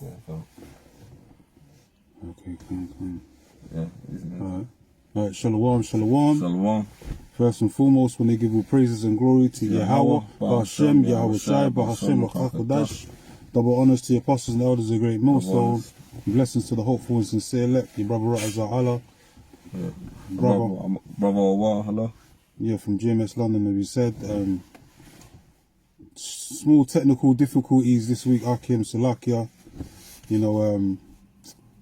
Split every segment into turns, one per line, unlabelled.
Yeah, so.
Okay, come.
Yeah, isn't it?
Alright, shalom, shalom.
Shalom.
First and foremost, when they give all praises and glory to Yahweh, Ba'ashem, Yahweh Shai, Ba'ashem, L'Chakodash. Double honors to the apostles and elders of the great millstone. Blessings to the hopeful and sincere elect, your brother Ra'azah Allah.
Yeah.
Brother
Awar, hello.
Yeah, from GMS London, as we said. Small technical difficulties this week, Akim Salakia. You know,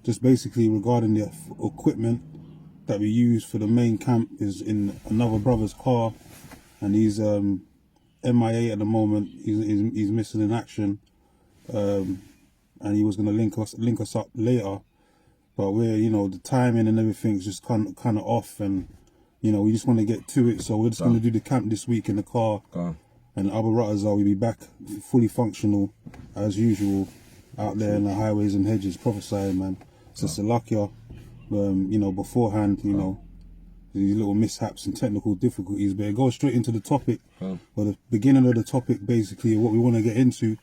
just basically regarding the equipment that we use for the main camp is in another brother's car, and he's MIA at the moment. He's missing in action, and he was going to link us up later, but we're, you know, the timing and everything's just kind of off, and you know, we just want to get to it, so we're just going to do the camp this week in the car. And Abu Ra'azah will be back fully functional as usual out there in the highways and hedges prophesying, man. So Salakia, you know, beforehand, you know, these little mishaps and technical difficulties, but it goes straight into the topic, or the beginning of the topic, basically, what we want to get into,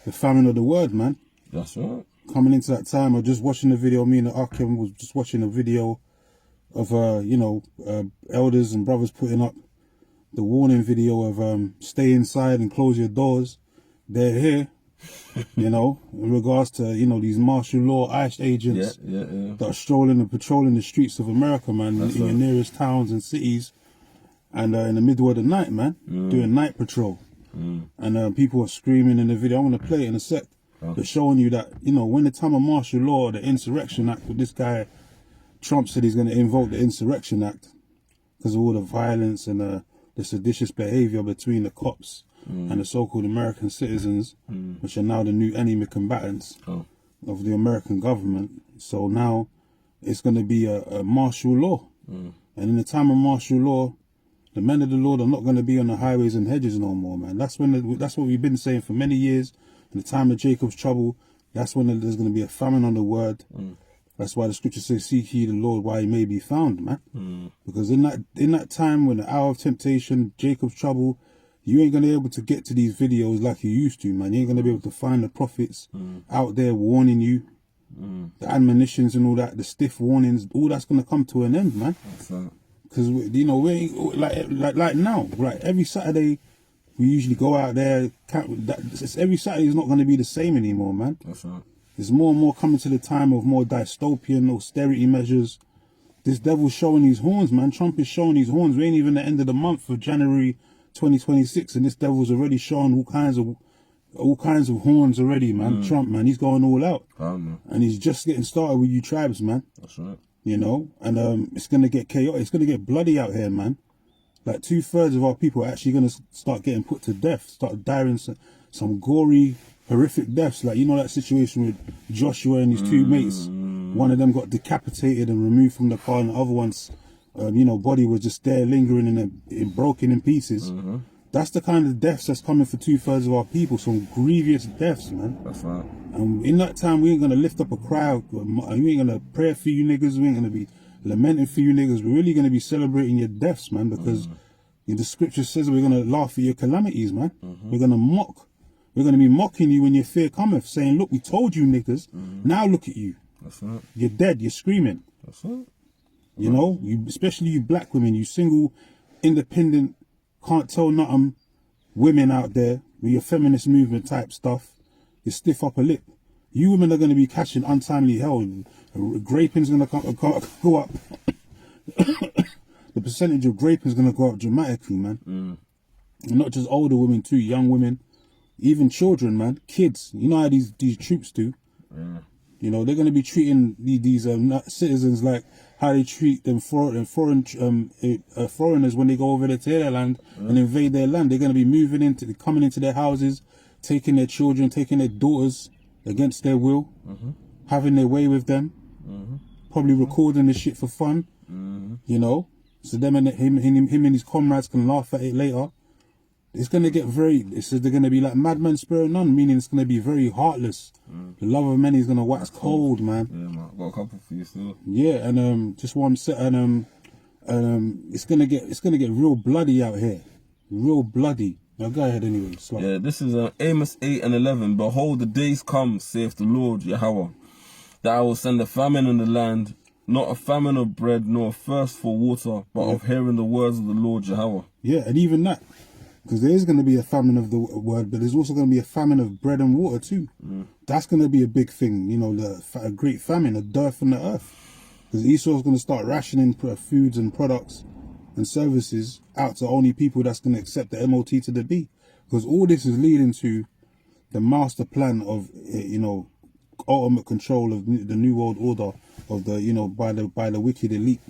the famine of the word, man.
That's right.
Coming into that time, I was just watching the video, me and Akim was just watching a video of, you know, elders and brothers putting up the warning video of stay inside and close your doors. They're here, you know, in regards to, you know, these martial law ICE agents that are strolling and patrolling the streets of America, man, in your nearest towns and cities, and in the middle of the night, man, doing night patrol. And people are screaming in the video. I'm going to play it in a sec. They're showing you that, you know, when the time of martial law, the Insurrection Act, with this guy, Trump said he's going to invoke the Insurrection Act because of all the violence and the seditious behavior between the cops and the so-called American citizens, which are now the new enemy combatants of the American government. So now it's going to be a martial law. And in the time of martial law, the men of the Lord are not going to be on the highways and hedges no more, man. That's what we've been saying for many years. In the time of Jacob's trouble, that's when there's going to be a famine on the word. That's why the scripture says, seek ye the Lord while he may be found, man. Because in that time, when the hour of temptation, Jacob's trouble, you ain't going to be able to get to these videos like you used to, man. You ain't going to be able to find the prophets out there warning you, the admonitions and all that, the stiff warnings, all that's going to come to an end, man. Because, you know, we ain't, like now, right, every Saturday, we usually go out there, every Saturday is not going to be the same anymore, man.
That's right.
There's more and more coming to the time of more dystopian austerity measures. This devil's showing his horns, man. Trump is showing his horns. We ain't even the end of the month of January 2026, and this devil's already showing all kinds of horns already, man. Trump, man, he's going all out, and he's just getting started with you tribes, man.
That's right.
You know, and it's gonna get chaotic. It's gonna get bloody out here, man. Like 2/3 of our people are actually gonna start getting put to death, start dying some gory, horrific deaths. Like, you know, that situation with Joshua and his two mates. One of them got decapitated and removed from the car, and the other one's, you know, body was just there lingering broken in pieces. That's the kind of deaths that's coming for 2/3 of our people. Some grievous deaths, man.
That's right.
And in that time, we ain't gonna lift up a cry. We ain't gonna pray for you niggas. We ain't gonna be lamenting for you niggas. We're really gonna be celebrating your deaths, man, because the scripture says we're gonna laugh at your calamities, man. We're gonna mock. We're going to be mocking you when your fear cometh, saying, look, we told you niggas, now look at you.
That's right.
You're dead, you're screaming.
That's right.
You know, especially you black women, you single, independent, can't tell nothing women out there with your feminist movement type stuff, you stiff upper lip. You women are going to be catching untimely hell. Graping's going to go up. The percentage of graping is going to go up dramatically, man. And not just older women too, young women. Even children, man, kids. You know how these troops do. You know, they're going to be treating these citizens like how they treat them foreigners when they go over there to their land and invade their land. They're going to be coming into their houses, taking their children, taking their daughters against their will, having their way with them, probably recording this shit for fun. You know, so them and him and his comrades can laugh at it later. It's going to get they're going to be like madmen spurring on, meaning it's going to be very heartless. The love of many is going to wax cold, man.
Yeah, man. Got a couple for you still.
Yeah, and just what I'm saying, it's going to get real bloody out here. Real bloody. Now go ahead anyway. Slow.
Yeah, this is Amos 8 and 11. Behold, the days come, saith the Lord Yahweh, that I will send a famine in the land, not a famine of bread, nor a thirst for water, but of hearing the words of the Lord Yahweh.
Yeah, and even that, because there is going to be a famine of the word, but there's also going to be a famine of bread and water too. That's going to be a big thing, you know, a great famine, a dearth in the earth. Because Esau's going to start rationing foods and products and services out to only people that's going to accept the MOT to the B. Because all this is leading to the master plan of, you know, ultimate control of the new world order of the, you know, by the wicked elite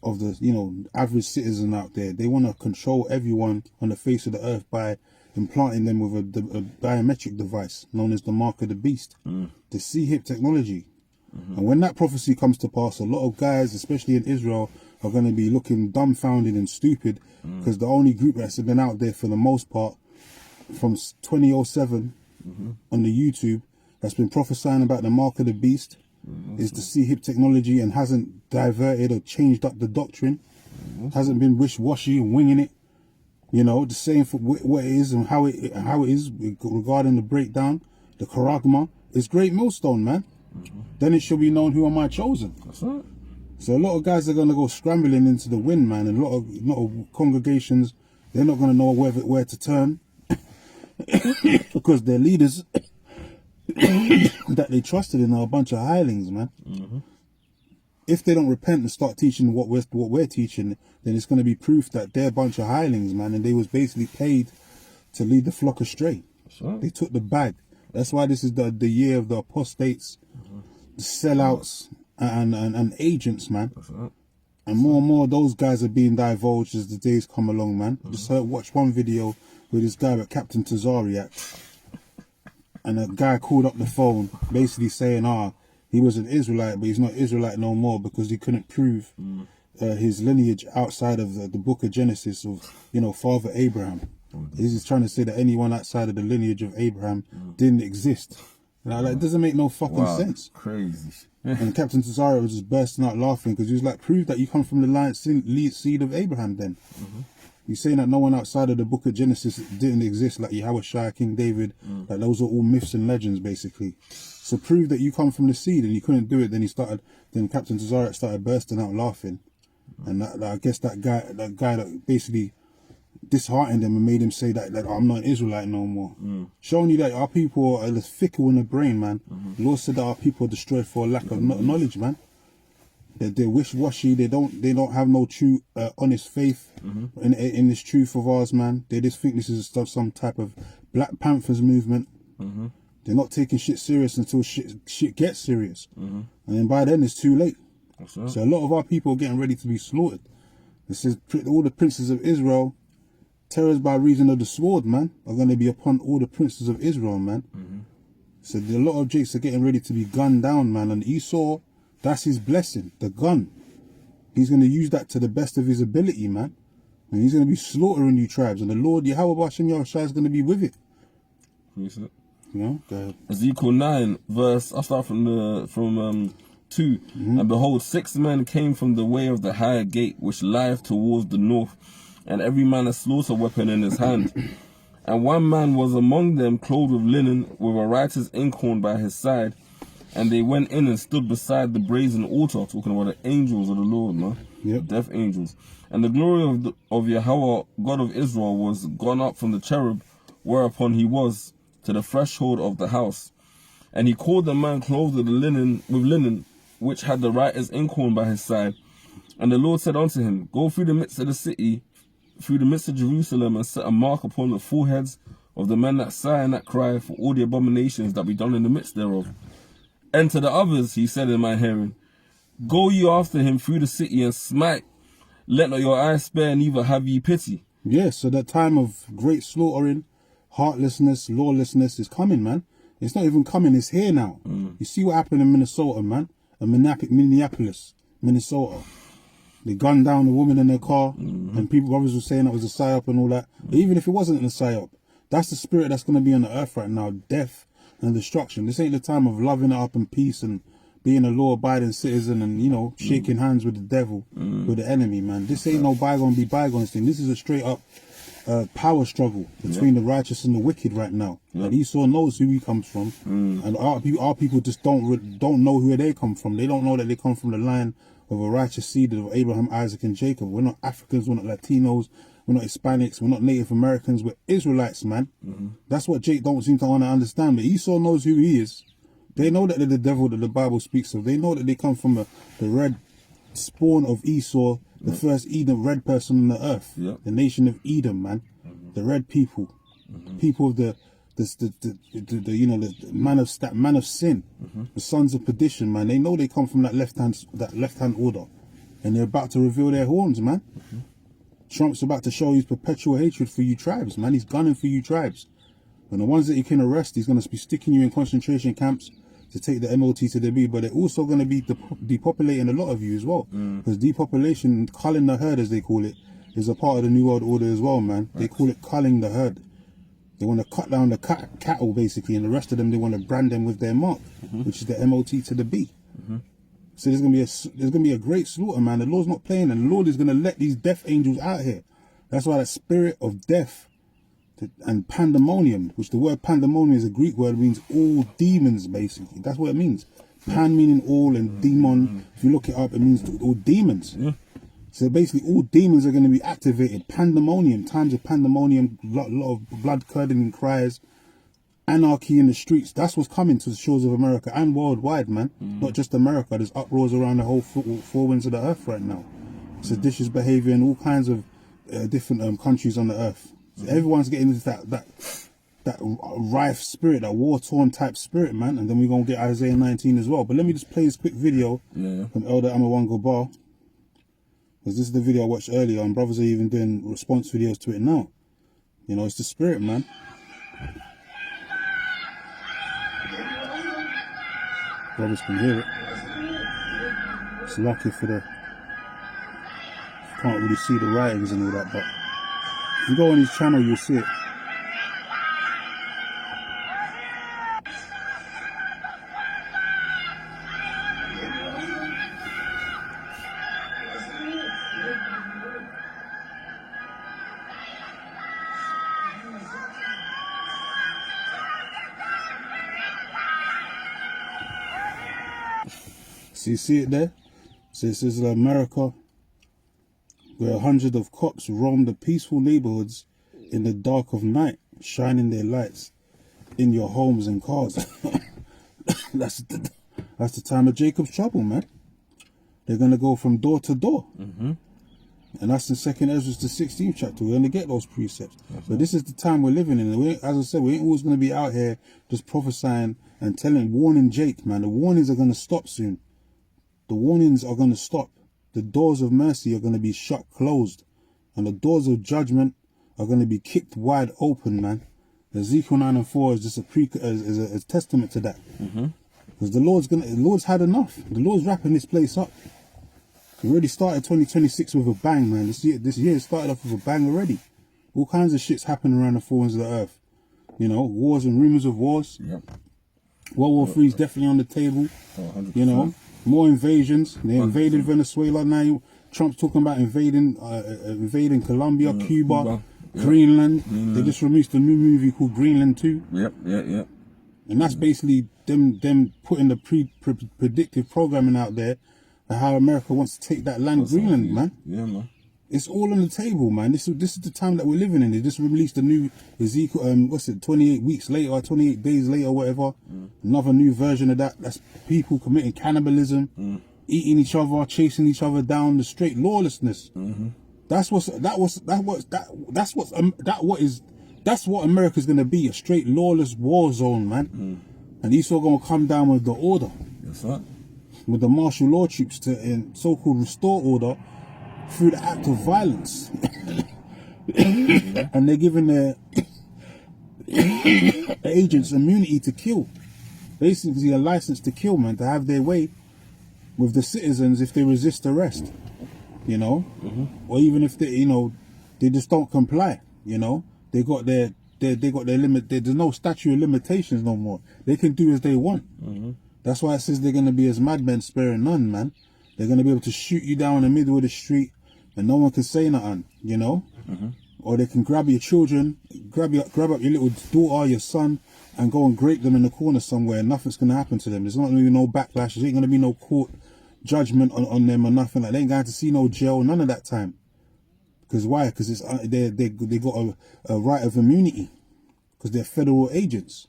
of the, you know, average citizen out there. They want to control everyone on the face of the earth by implanting them with a biometric device known as the mark of the beast, the C-hip technology. And when that prophecy comes to pass, a lot of guys, especially in Israel, are going to be looking dumbfounded and stupid, because the only group that's been out there for the most part from 2007 on the YouTube that's been prophesying about the mark of the beast is the C-hip technology, and hasn't diverted or changed up the doctrine, hasn't been wish-washy and winging it. You know, the same for what it is and how it is regarding the breakdown, the charagma. It's great millstone, man. Then it should be known who am I chosen.
That's right.
So a lot of guys are going to go scrambling into the wind, man. And a lot of congregations, they're not going to know where to turn because their leaders that they trusted in are a bunch of hirelings, man. If they don't repent and start teaching what we're teaching, then it's going to be proof that they're a bunch of hirelings, man. And they was basically paid to lead the flock astray.
That's right.
They took the bag. That's why this is the year of the apostates, the sellouts, and agents, man.
That's right.
And more of those guys are being divulged as the days come along, man. Just watch one video with this guy at Captain Tazariak, and a guy called up the phone basically saying, he was an Israelite, but he's not Israelite no more because he couldn't prove his lineage outside of the book of Genesis of, you know, Father Abraham. He's just trying to say that anyone outside of the lineage of Abraham didn't exist. Like, it doesn't make no fucking sense.
Crazy.
And Captain Tazariak was just bursting out laughing because he was like, prove that you come from the line seed of Abraham then. You're saying that no one outside of the book of Genesis didn't exist, like Yahweh Shai, King David, like those are all myths and legends basically. So prove that you come from the seed, and you couldn't do it. Then Captain Tazariak started bursting out laughing. And I guess that guy that basically disheartened him and made him say that I'm not an Israelite no more. Showing you that our people are fickle in the brain, man. The Lord said that our people are destroyed for a lack of knowledge, man. They're wish-washy. They don't have no true honest faith in this truth of ours, man. They just think this is some type of Black Panthers movement. They're not taking shit serious until shit gets serious, and then by then it's too late.
Right.
So a lot of our people are getting ready to be slaughtered. It says all the princes of Israel, terrors by reason of the sword, man, are going to be upon all the princes of Israel, man. So a lot of jakes are getting ready to be gunned down, man. And Esau, that's his blessing, the gun. He's going to use that to the best of his ability, man. And he's going to be slaughtering you tribes. And the Lord Yahweh Bashem Yahushua is going to be with it. You know, go ahead.
Ezekiel 9 verse, I'll start from 2. And behold, 6 men came from the way of the higher gate, which lieth towards the north, and every man a slaughter weapon in his hand. And one man was among them, clothed with linen, with a writer's inkhorn by his side. And they went in and stood beside the brazen altar, talking about the angels of the Lord, man.
Yep.
Death angels. And the glory of Yahweh, God of Israel, was gone up from the cherub, whereupon he was, to the threshold of the house. And he called the man clothed with linen, which had the writer's inkhorn by his side. And the Lord said unto him, Go through the midst of the city, through the midst of Jerusalem, and set a mark upon the foreheads of the men that sigh and that cry for all the abominations that be done in the midst thereof. And to the others he said in my hearing, Go ye after him through the city and smite. Let not your eyes spare, neither have ye pity.
Yes, so that time of great slaughtering, heartlessness, lawlessness is coming, man. It's not even coming, it's here now. You see what happened in Minnesota, man. In Minneapolis, Minnesota. They gunned down a woman in their car, and brothers were saying that was a psyop and all that. But even if it wasn't a psyop, that's the spirit that's going to be on the earth right now, death and destruction. This ain't the time of loving it up and peace and being a law-abiding citizen and, you know, shaking hands with the devil, with the enemy, man. This ain't no bygone be bygones thing. This is a straight up power struggle between the righteous and the wicked right now. And Esau knows who he comes from, and our people just don't know who they come from. They don't know that they come from the line of a righteous seed of Abraham, Isaac, and Jacob. We're not Africans, we're not Latinos, we're not Hispanics, we're not Native Americans, we're Israelites, man. That's what Jake don't seem to want to understand. But Esau knows who he is. They know that they're the devil that the Bible speaks of. They know that they come from the red spawn of Esau, the first Edom, red person on the earth, the nation of Edom, man, the red people, people of the man of sin, the sons of perdition, man. They know they come from that left hand order, and they're about to reveal their horns, man. Trump's about to show his perpetual hatred for you tribes, man. He's gunning for you tribes, and the ones that he can arrest, he's going to be sticking you in concentration camps to take the MOT to the B, but they're also going to be depopulating a lot of you as well. Because depopulation, culling the herd as they call it, is a part of the New World Order as well, man. They call it culling the herd. They want to cut down the cattle, basically, and the rest of them, they want to brand them with their mark, which is the MOT to the B. So there's going to be a great slaughter, man. The Lord's not playing, and the Lord is going to let these death angels out here. That's why that spirit of death and pandemonium, which the word pandemonium is a Greek word, means all demons, basically. That's what it means. Pan meaning all, and demon, if you look it up, it means all demons. So basically all demons are going to be activated. Pandemonium, times of pandemonium, lot of blood curdling cries, anarchy in the streets. That's what's coming to the shores of America and worldwide, man. Not just America. There's uproars around the whole four winds of the earth right now. Seditious behavior in all kinds of different countries on the earth. So everyone's getting into that rife spirit, that war-torn type spirit, man. And then we're going to get Isaiah 19 as well. But let me just play this quick video from Elder Amawango Bar. Because this is the video I watched earlier, and brothers are even doing response videos to it now. You know, it's the spirit, man. Brothers can hear it. It's lucky for the... You can't really see the writings and all that, but... If you go on his channel, you'll see it. So you see it there? So it says America, where hundreds of cops roam the peaceful neighborhoods in the dark of night, shining their lights in your homes and cars. That's the time of Jacob's trouble, man. They're going to go from door to door. And that's in 2nd Ezra the 16th chapter. We're going to get those precepts. But this is the time we're living in. And as I said, we ain't always going to be out here just prophesying and warning Jake, man. The warnings are going to stop soon. The warnings are going to stop. The doors of mercy are going to be shut closed. And the doors of judgment are going to be kicked wide open, man. Ezekiel 9:4 is just a testament to that. Because the Lord's had enough. The Lord's wrapping this place up. We already started 2026 with a bang, man. This year started off with a bang already. All kinds of shit's happening around the four winds of the earth. You know, wars and rumors of wars. World War III is definitely on the table. You know, more invasions. They invaded Venezuela now. Trump's talking about invading Colombia, Cuba, Greenland. They just released a new movie called Greenland 2. And that's basically them putting the predictive programming out there of how America wants to take that land, Greenland, man. Man. It's all on the table, man. This is the time that we're living in. They just released a new Ezekiel, 28 weeks later, or 28 days later, or whatever. Another new version of that. That's people committing cannibalism, eating each other, chasing each other down, the straight lawlessness. That's what America's gonna be, a straight lawless war zone, man. And Esau gonna come down with the order.
Yes, sir.
With the martial law troops to so-called restore order through the act of violence. And they're giving their agents immunity to kill. Basically a license to kill, man, to have their way with the citizens if they resist arrest. You know? Or even if they, you know, they just don't comply, you know? They got their limit. There's no statute of limitations no more. They can do as they want. That's why it says they're going to be as madmen sparing none, man. They're going to be able to shoot you down in the middle of the street and no one can say nothing, you know? or they can grab your children, grab up your little daughter, your son, and go and grape them in the corner somewhere. And nothing's gonna happen to them. There's not gonna be no backlash. There ain't gonna be no court judgment on them or nothing. Like, they ain't going to see no jail, none of that time. Because why? Because it's they got a right of immunity, because they're federal agents,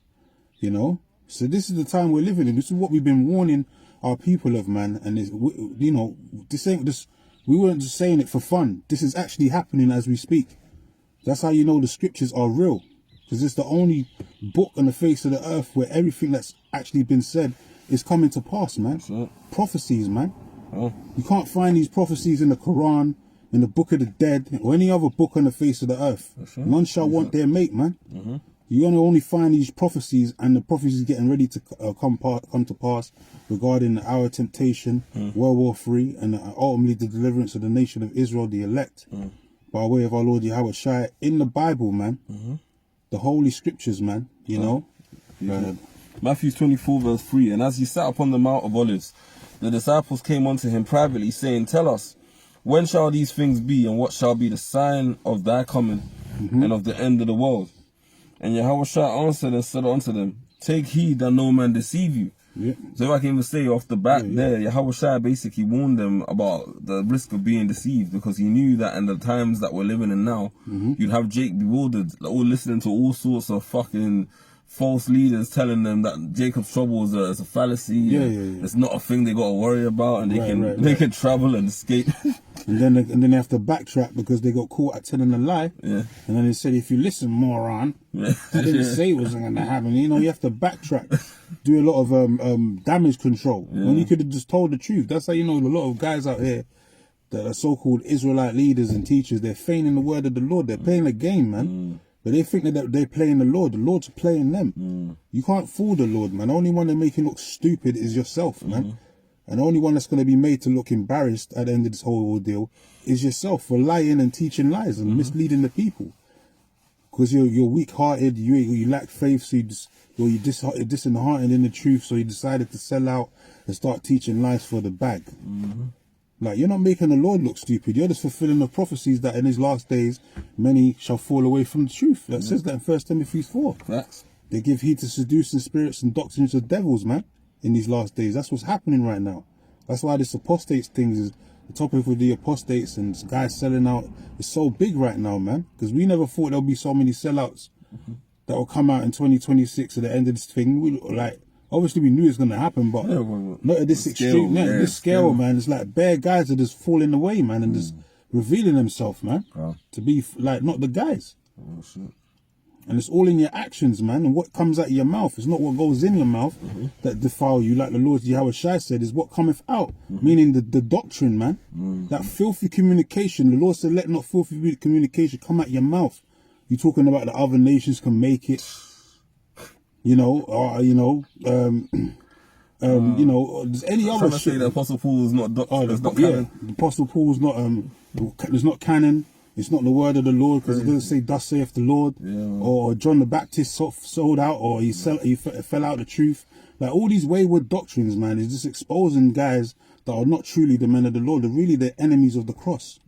you know. So this is the time we're living in. This is what we've been warning our people of, man. And it's, you know, this ain't just, we weren't just saying it for fun. This is actually happening as we speak. That's how you know the scriptures are real, because it's the only book on the face of the earth where everything that's actually been said is coming to pass, man. Prophecies, man. You can't find these prophecies in the Quran, in the Book of the Dead, or any other book on the face of the earth. None shall want their mate, man. You're gonna only find these prophecies, and the prophecies getting ready to come to pass regarding our temptation, World War III, and ultimately the deliverance of the nation of Israel, the elect, by way of our Lord Yahweh Shai, in the Bible, man. The Holy Scriptures, man. You know.
Matthew 24 verse 3. And as he sat upon the Mount of Olives, the disciples came unto him privately, saying, Tell us, when shall these things be, and what shall be the sign of thy coming and of the end of the world? And Yahweh Shai answered and said unto them, Take heed that no man deceive you. So if I can even say off the bat there, Yahweh Shai basically warned them about the risk of being deceived, because he knew that in the times that we're living in now, you'd have Jake bewildered, all listening to all sorts of fucking false leaders telling them that Jacob's trouble is a fallacy. It's not a thing they got to worry about, and they can travel and escape.
And then they have to backtrack because they got caught at telling a lie. And then they said, if you listen, moron, I didn't say it wasn't going to happen. You know, you have to backtrack, do a lot of damage control when you could have just told the truth. That's how you know a lot of guys out here that are so-called Israelite leaders and teachers, they're feigning the word of the Lord. They're playing a game, man. But they think that they're playing the Lord. The Lord's playing them. You can't fool the Lord, man. The only one that make you look stupid is yourself, man. And the only one that's going to be made to look embarrassed at the end of this whole ordeal is yourself, for lying and teaching lies and misleading the people. Because you're weak-hearted, you lack faith, so you're disheartened in the truth, so you decided to sell out and start teaching lies for the bag. Like, you're not making the Lord look stupid. You're just fulfilling the prophecies that in his last days, many shall fall away from the truth. That says that in 1 Timothy 4.
Facts.
They give heed to seducing spirits and doctrines of devils, man, in these last days. That's what's happening right now. That's why this apostates thing is, the topic with the apostates and guys selling out is so big right now, man. Because we never thought there'll be so many sellouts that will come out in 2026 at the end of this thing. Obviously, we knew it's going to happen, but not at this extreme, this scale, man. It's like bare guys are just falling away, man, and just revealing themselves, man, to be like not the guys. And it's all in your actions, man, and what comes out of your mouth. It's not what goes in your mouth that defile you. Like the Lord Yahweh Shai said, is what cometh out, meaning the doctrine, man. That filthy communication. The Lord said, let not filthy communication come out your mouth. You're talking about the other nations can make it. You know, there's any other shit.
Say the Apostle Paul is not doctrine.
The Apostle Paul is not there's not canon. It's not the word of the Lord, because it doesn't say thus saith the Lord. Or John the Baptist sold out, or he fell out the truth. Like all these wayward doctrines, man, is just exposing guys that are not truly the men of the Lord. They're really the enemies of the cross.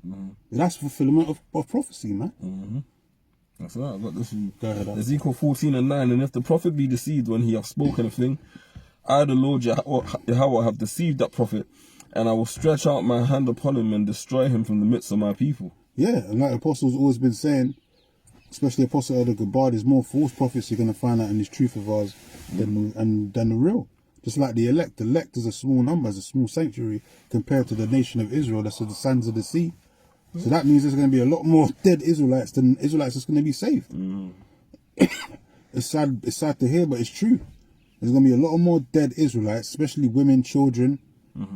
That's fulfillment of prophecy, man.
That's right. I got this from Ezekiel 14:9. And if the prophet be deceived when he hath spoken a thing, I, the Lord Yahweh, have deceived that prophet, and I will stretch out my hand upon him and destroy him from the midst of my people. Yeah,
and like the apostles always been saying, especially Apostle Elder Gabbard, there's more false prophets you're going to find out in this truth of ours than the real. Just like the elect. The elect is a small number, is a small sanctuary compared to the nation of Israel. That's the sands of the sea. So that means there's going to be a lot more dead Israelites than Israelites that's going to be saved. It's sad to hear, but it's true. There's going to be a lot more dead Israelites, especially women, children,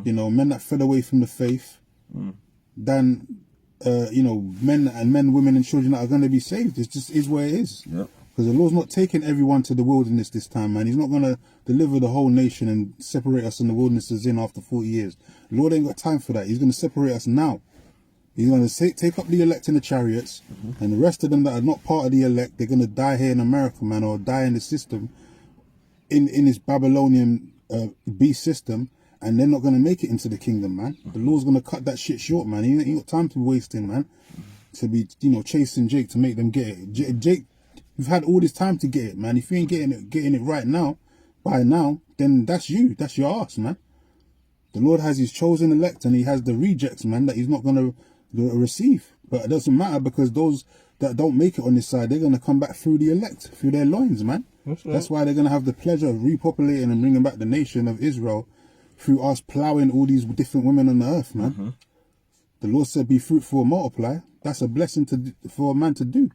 you know, men that fell away from the faith, than, you know, men, women and children that are going to be saved. It just is where it is. Because the Lord's not taking everyone to the wilderness this time, man. He's not going to deliver the whole nation and separate us in the wilderness as in after 40 years. The Lord ain't got time for that. He's going to separate us now. He's going to take up the elect in the chariots, and the rest of them that are not part of the elect, they're going to die here in America, man, or die in the system, in this Babylonian beast system, and they're not going to make it into the kingdom, man. The Lord's going to cut that shit short, man. He ain't got time to be wasting, man. to be, chasing Jake to make them get it. Jake, you've had all this time to get it, man. If you ain't getting it right now, by now, then that's you. That's your ass, man. The Lord has his chosen elect and he has the rejects, man, that he's not going to receive. But it doesn't matter, because those that don't make it on this side, they're going to come back through the elect, through their loins, man. That's why they're going to have the pleasure of repopulating and bringing back the nation of Israel through us plowing all these different women on the earth, man. The Lord said, be fruitful and multiply. That's a blessing for a man to do.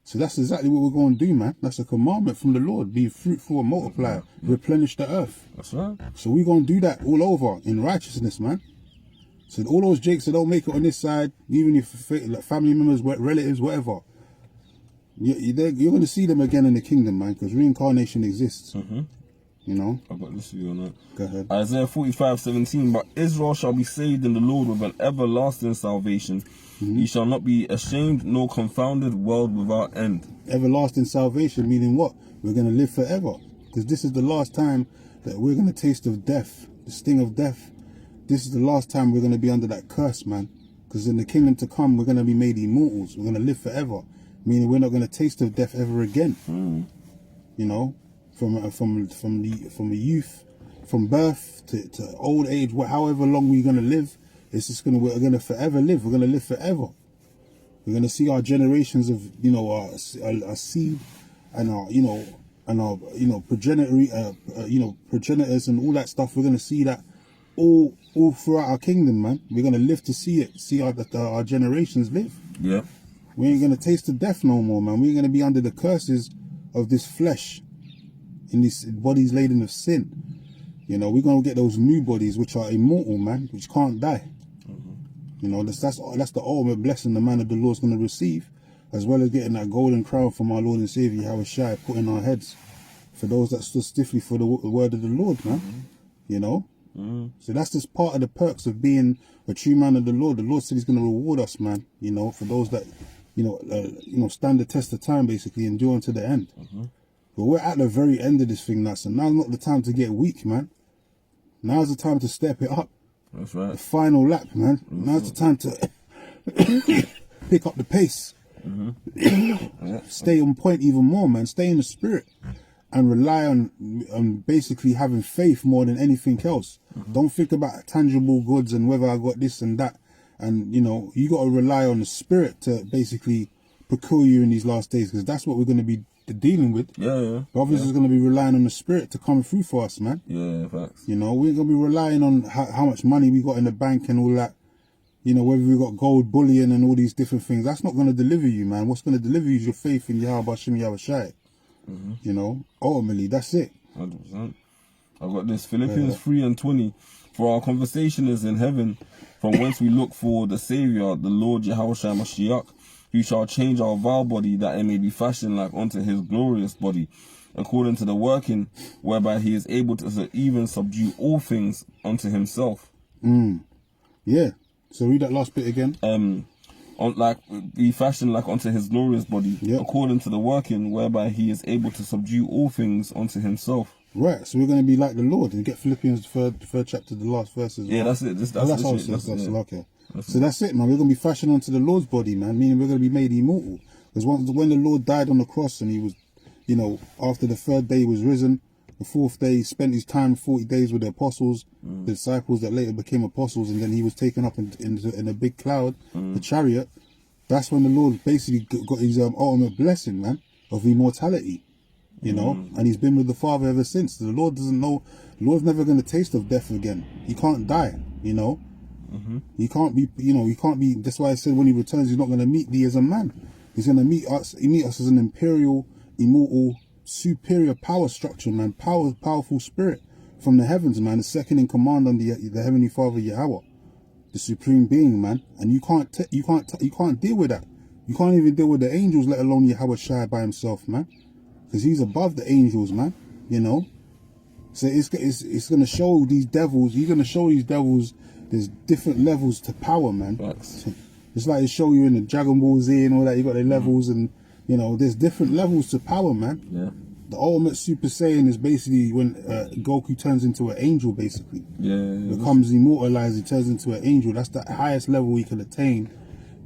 So that's exactly what we're going to do, man. That's a commandment from the Lord. Be fruitful and multiply. Replenish the earth.
That's right.
So we're going to do that all over in righteousness, man. So all those Jakes that don't make it on this side, even if like family members, relatives, whatever, you're going to see them again in the kingdom, man, because reincarnation exists. You know?
I've got this view on that.
Go ahead.
Isaiah 45:17. But Israel shall be saved in the Lord with an everlasting salvation. He shall not be ashamed nor confounded, world without end.
Everlasting salvation, meaning what? We're going to live forever. Because this is the last time that we're going to taste of death, the sting of death. This is the last time we're going to be under that curse, man. Because in the kingdom to come, we're going to be made immortals. We're going to live forever. Meaning we're not going to taste of death ever again. You know? From the youth, from birth to old age, however long we're going to live, it's just we're going to forever live. We're going to live forever. We're going to see our generations of, our seed and our progenitors and all that stuff. We're going to see that all throughout our kingdom, man. We're going to live to see it, see our generations live.
Yeah.
We ain't going to taste the death no more, man. We ain't going to be under the curses of this flesh, in these bodies laden with sin. We're going to get those new bodies which are immortal, man, which can't die. That's the ultimate blessing the man of the Lord's going to receive, as well as getting that golden crown from our Lord and Savior Yahushua put in our heads for those that stood stiffly for the word of the Lord, man. So that's just part of the perks of being a true man of the Lord. The Lord said he's going to reward us, man, for those that stand the test of time, basically endure unto the end. But we're at the very end of this thing now, so now's not the time to get weak, man. Now's the time to step it up.
That's right.
The final lap, man. Now's the time to pick up the pace. Stay on point even more, man. Stay in the spirit and rely on basically having faith more than anything else. Don't think about tangible goods and whether I got this and that. And, you got to rely on the spirit to basically procure you in these last days, because that's what we're going to be dealing with. Brothers is going to be relying on the spirit to come through for us, man.
Facts.
We ain't going to be relying on how much money we got in the bank and all that. Whether we got gold bullion and all these different things. That's not going to deliver you, man. What's going to deliver you is your faith in Yahweh Hashem Yahushai. Ultimately, that's it.
100%. I've got this. Philippians 3:20. For our conversation is in heaven, from whence we look for the Savior, the Lord Yahushua Mashiach, who shall change our vile body, that it may be fashioned like unto his glorious body, according to the working whereby he is able to even subdue all things unto himself.
Yeah. So read that last bit again.
Be fashioned like unto his glorious body, according to the working whereby he is able to subdue all things unto himself.
Right, so we're going to be like the Lord and get Philippians third chapter, the last verse as well.
Yeah, that's it. That's
okay. So that's it, man. We're going to be fashioned onto the Lord's body, man, meaning we're going to be made immortal. Because when the Lord died on the cross and he was, after the third day he was risen, the fourth day he spent his time 40 days with the apostles, the disciples that later became apostles, and then he was taken up in a big cloud, the chariot. That's when the Lord basically got his ultimate blessing, man, of immortality. And he's been with the Father ever since. The Lord doesn't know, the Lord's never going to taste of death again. He can't die, He can't be, that's why I said when he returns, he's not going to meet thee as a man. He's going to meet us as an imperial, immortal, superior power structure, man. Powerful spirit from the heavens, man. The second in command on the Heavenly Father, Yahweh, the supreme being, man. And you can't deal with that. You can't even deal with the angels, let alone Yahweh Shai by himself, man. Because he's above the angels, man. So it's going to show these devils. He's going to show these devils there's different levels to power, man. It's like they show you in the Dragon Ball Z and all that. You got the levels, and there's different levels to power, man. The ultimate Super Saiyan is basically when Goku turns into an angel, basically. Becomes immortalized. He turns into an angel. That's the highest level he can attain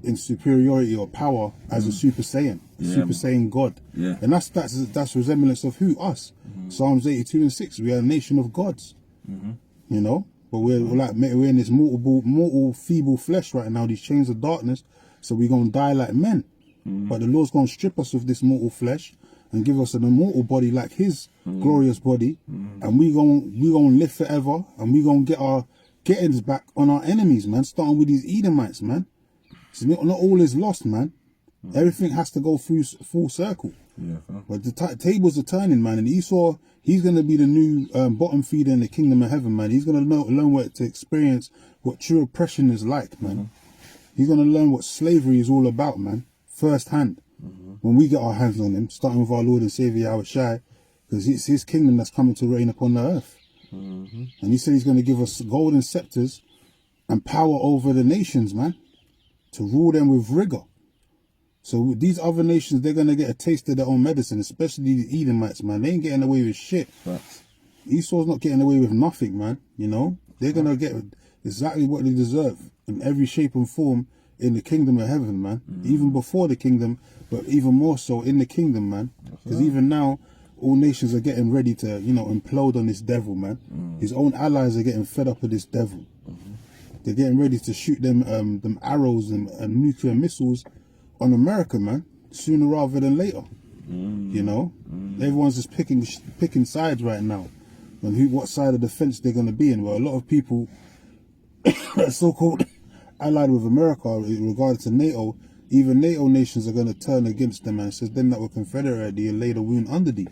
in superiority or power as a Super Saiyan, Super Saiyan God.
Yeah.
And that's resemblance of who? Us. Psalms 82 and 6. We are a nation of gods. You know? But we're in this mortal, feeble flesh right now, these chains of darkness. So we're going to die like men. But the Lord's going to strip us of this mortal flesh and give us an immortal body like his glorious body. And we going to live forever. And we going to get our gettings back on our enemies, man. Starting with these Edomites, man. So not all is lost, man. Everything has to go through full circle.
Yeah.
But the tables are turning, man. And Esau, he's going to be the new bottom feeder in the kingdom of heaven, man. He's going to learn what to experience what true oppression is like, man. He's going to learn what slavery is all about, man. Firsthand. When we get our hands on him, starting with our Lord and Savior, Yahushua, because it's his kingdom that's coming to reign upon the earth. And he said he's going to give us golden scepters and power over the nations, man, to rule them with rigor. So these other nations, they're going to get a taste of their own medicine, especially the Edomites, man. They ain't getting away with shit.
Facts.
Esau's not getting away with nothing, man. You know, they're going to get exactly what they deserve in every shape and form in the kingdom of heaven, man. Even before the kingdom, but even more so in the kingdom, man. Because even now, all nations are getting ready to, you know, implode on this devil, man. His own allies are getting fed up with this devil. They're getting ready to shoot them arrows and nuclear missiles on America, man, sooner rather than later. You know, everyone's just picking sides right now on what side of the fence they're going to be in. Well, a lot of people so-called allied with America in regards to NATO, even NATO nations are going to turn against them, and it says them that were confederate, they laid a wound under thee.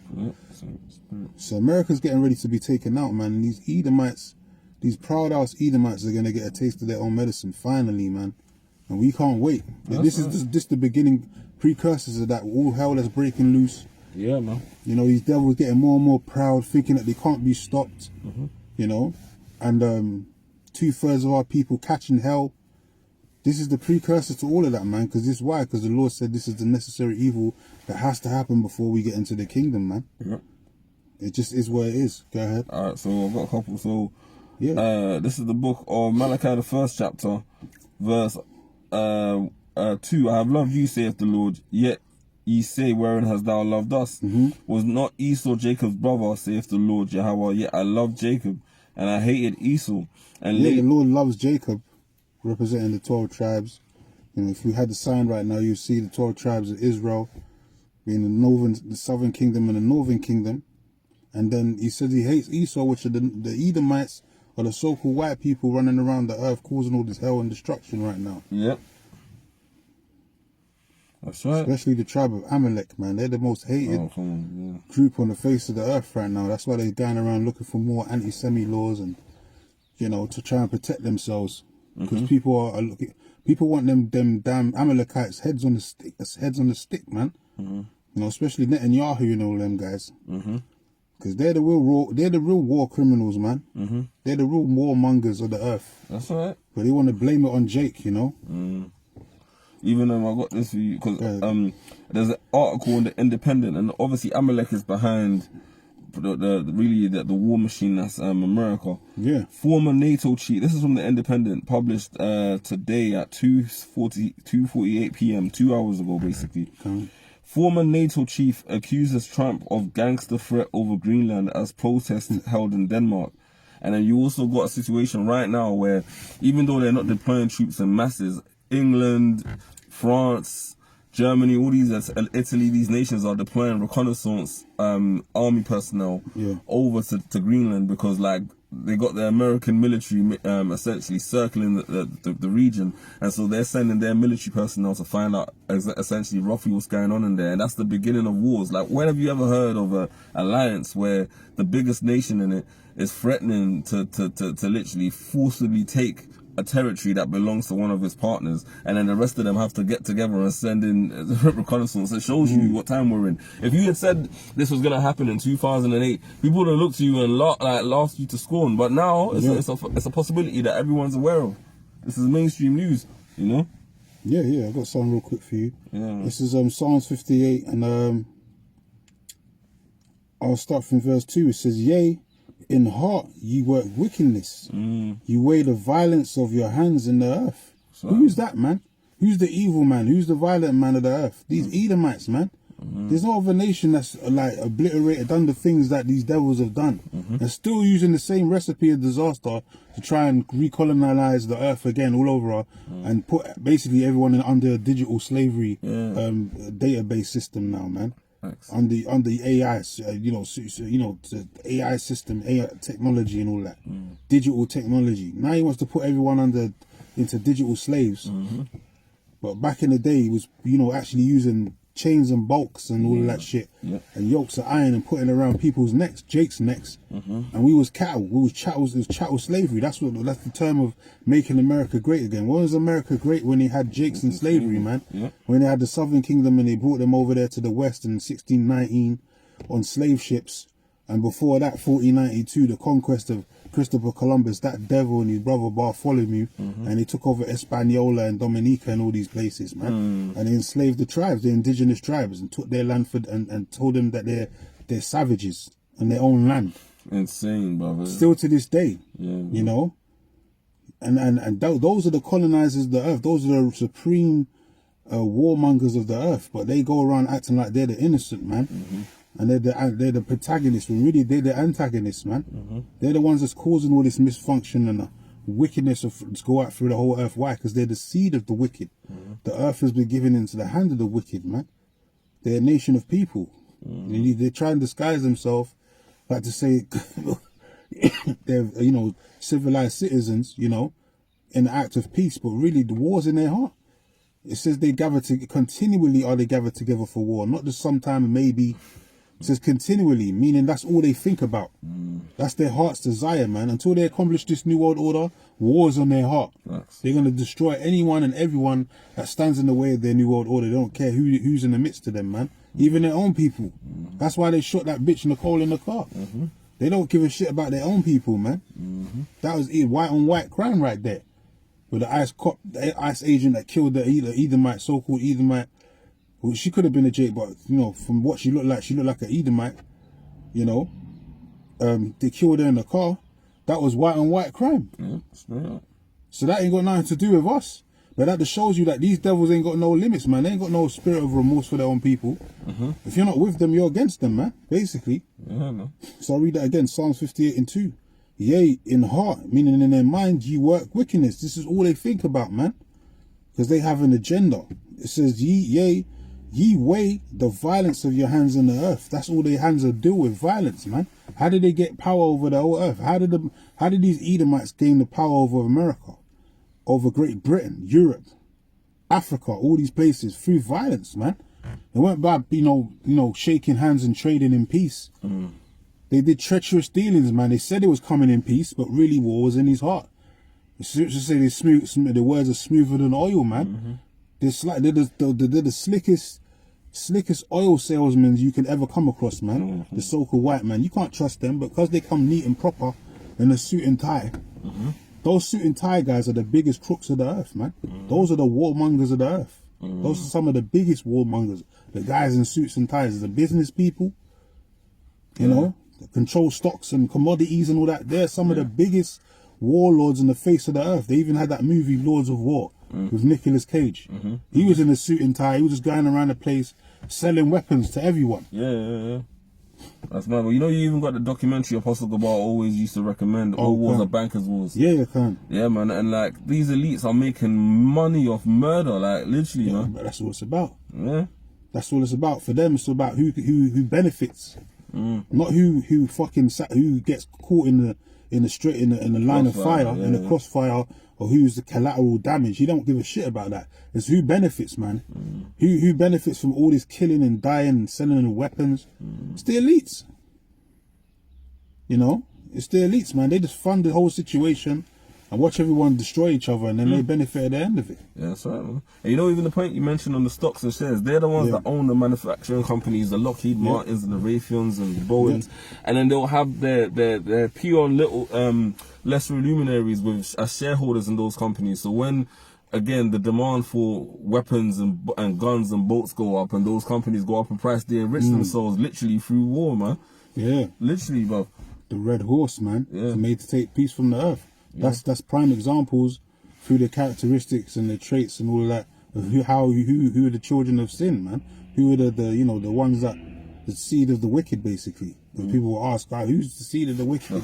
So America's getting ready to be taken out, man. And these Edomites, these proud ass Edomites are going to get a taste of their own medicine finally, man. And we can't wait. This is the beginning, precursors of that. All hell that's breaking loose.
Yeah, man.
You know, these devils getting more and more proud, thinking that they can't be stopped. You know, and 2/3 of our people catching hell. This is the precursor to all of that, man. Because this is why? Because the Lord said this is the necessary evil that has to happen before we get into the kingdom, man.
Yeah.
It just is what it is. Go ahead.
All right, so I've got a couple. So,
Yeah.
this is the book of Malachi, the 1st chapter, verse 2. I have loved you, saith the Lord, yet ye say, wherein hast thou loved us? Was not Esau Jacob's brother, saith the Lord Yahweh, yet I loved Jacob, and I hated Esau. And
the Lord loves Jacob, representing the 12 tribes. You know, if we had the sign right now, you see the 12 tribes of Israel being the southern kingdom and the northern kingdom. And then he says he hates Esau, which are the Edomites, or the so-called white people running around the earth causing all this hell and destruction right now.
Yep. That's right.
Especially the tribe of Amalek, man. They're the most hated group on the face of the earth right now. That's why they're going around looking for more anti-Semi laws and, you know, to try and protect themselves. Because people are looking, people want them damn Amalekites heads on the stick, man. You know, especially Netanyahu and all them guys. Because they're the real war criminals, man. They're the real warmongers of the earth.
That's right.
But they want to blame it on Jake, you know.
Even though I got this for you, because there's an article in the Independent, and obviously Amalek is behind the war machine that's America.
Yeah.
Former NATO chief. This is from the Independent, published today at 2:48 p.m. 2 hours ago, basically. Former NATO chief accuses Trump of gangster threat over Greenland as protests held in Denmark. And then you also got a situation right now where, even though they're not deploying troops in masses, England, France, Germany, all these, Italy, these nations are deploying reconnaissance army personnel over to Greenland, because like they got the American military essentially circling the region, and so they're sending their military personnel to find out essentially roughly what's going on in there. And that's the beginning of wars. Like, when have you ever heard of a alliance where the biggest nation in it is threatening to literally forcibly take a territory that belongs to one of his partners, and then the rest of them have to get together and send in reconnaissance? It shows you what time we're in. If you had said this was going to happen in 2008, people would have looked at you and laughed you to scorn. But now it's a possibility that everyone's aware of. This is mainstream news, you know.
Yeah. I've got something real quick for you.
Yeah.
This is Psalms 58, and I'll start from verse 2. It says, "Yea, in heart ye work wickedness. You weigh the violence of your hands in the earth." So, who is that, man? Who's the evil man? Who's the violent man of the earth? These Edomites, man. There's no other nation that's like obliterated, done the things that these devils have done, and still using the same recipe of disaster to try and recolonize the earth again all over, and put basically everyone under a digital slavery database system now, man.
Thanks.
On the AI, the AI system, AI technology and all that, digital technology. Now he wants to put everyone into digital slaves. But back in the day, he was actually using chains and bolts and all of that shit, and yokes of iron and putting around people's necks, Jake's necks, and we was cattle. We was chattels. It was chattel slavery. That's the term of making America great again. When was America great? When they had Jakes and slavery, man. When they had the Southern Kingdom and they brought them over there to the West in 1619 on slave ships, and before that, 1492, the conquest of Christopher Columbus, that devil and his brother Bartholomew, and they took over Hispaniola and Dominica and all these places, man. And they enslaved the tribes, the indigenous tribes, and took their land and told them that they're savages on their own land.
Insane, brother.
Still to this day, you know. And those are the colonizers of the earth. Those are the supreme warmongers of the earth. But they go around acting like they're the innocent, man. And they're the protagonists, when really they're the antagonists, man. They're the ones that's causing all this misfunction and the wickedness to go out through the whole earth. Why? Because they're the seed of the wicked. The earth has been given into the hand of the wicked, man. They're a nation of people. They try and disguise themselves, like to say they're civilized citizens, in the act of peace, but really the war's in their heart. It says they continually are they gathered together for war, not just sometime maybe. It says continually, meaning that's all they think about. That's their heart's desire, man. Until they accomplish this new world order, war's on their heart. They're going to destroy anyone and everyone that stands in the way of their new world order. They don't care who's in the midst of them, man. Even their own people. That's why they shot that bitch Nicole in the car. They don't give a shit about their own people, man. That was white on white crime right there. With the ICE agent that killed the Edomite, so-called Edomite. Well, she could have been a Jake, but from what she looked like an Edomite. They killed her in the car. That was white on white crime. So that ain't got nothing to do with us. But that just shows you that these devils ain't got no limits, man. They ain't got no spirit of remorse for their own people. If you're not with them, you're against them, man. Basically. Man. So I'll read that again. Psalms 58:2. Yea, in heart, meaning in their mind, ye work wickedness. This is all they think about, man. Because they have an agenda. It says, ye weigh the violence of your hands in the earth. That's all their hands are do with, violence, man. How did they get power over the whole earth? How did these Edomites gain the power over America, over Great Britain, Europe, Africa, all these places? Through violence, man. They weren't by shaking hands and trading in peace. They did treacherous dealings, man. They said it was coming in peace, but really war was in his heart. The scriptures say the words are smoother than oil, man. They're the slickest oil salesmen you can ever come across, man. The so-called white man. You can't trust them, but because they come neat and proper in a suit and tie. Those suit and tie guys are the biggest crooks of the earth, man. Those are the warmongers of the earth. Those are some of the biggest warmongers. The guys in suits and ties, the business people, that control stocks and commodities and all that. They're some of the biggest warlords on the face of the earth. They even had that movie Lords of War with Nicolas Cage. He was in a suit and tie. He was just going around the place selling weapons to everyone.
That's mad. Well, you even got the documentary Apostle Gabar always used to recommend. All wars are bankers' wars.
Yeah, you can.
Yeah, man. And like these elites are making money off murder, like literally, man.
But that's what it's about.
Yeah.
That's what it's about. For them, it's about who benefits, not who gets caught in the line of fire, in the crossfire, or who's the collateral damage. You don't give a shit about that. It's who benefits, man. Who benefits from all this killing and dying and selling of weapons. It's the elites. It's the elites, man. They just fund the whole situation and watch everyone destroy each other, and then they benefit at the end of it.
Yeah, that's right, man. And even the point you mentioned on the stocks and shares, they're the ones that own the manufacturing companies, the Lockheed Martins and the Raytheons and the Boeings, and then they'll have their peon little lesser luminaries as shareholders in those companies. So when again the demand for weapons and guns and boats go up, and those companies go up in price, they enrich themselves literally through war, man. Yeah, literally, bro.
The red horse, man. It's made to take peace from the earth. That's prime examples through their characteristics and their traits and all of that Who are the children of sin, man? Who are the you know, the ones that the seed of the wicked, basically. When people will ask, who's the seed of the wicked?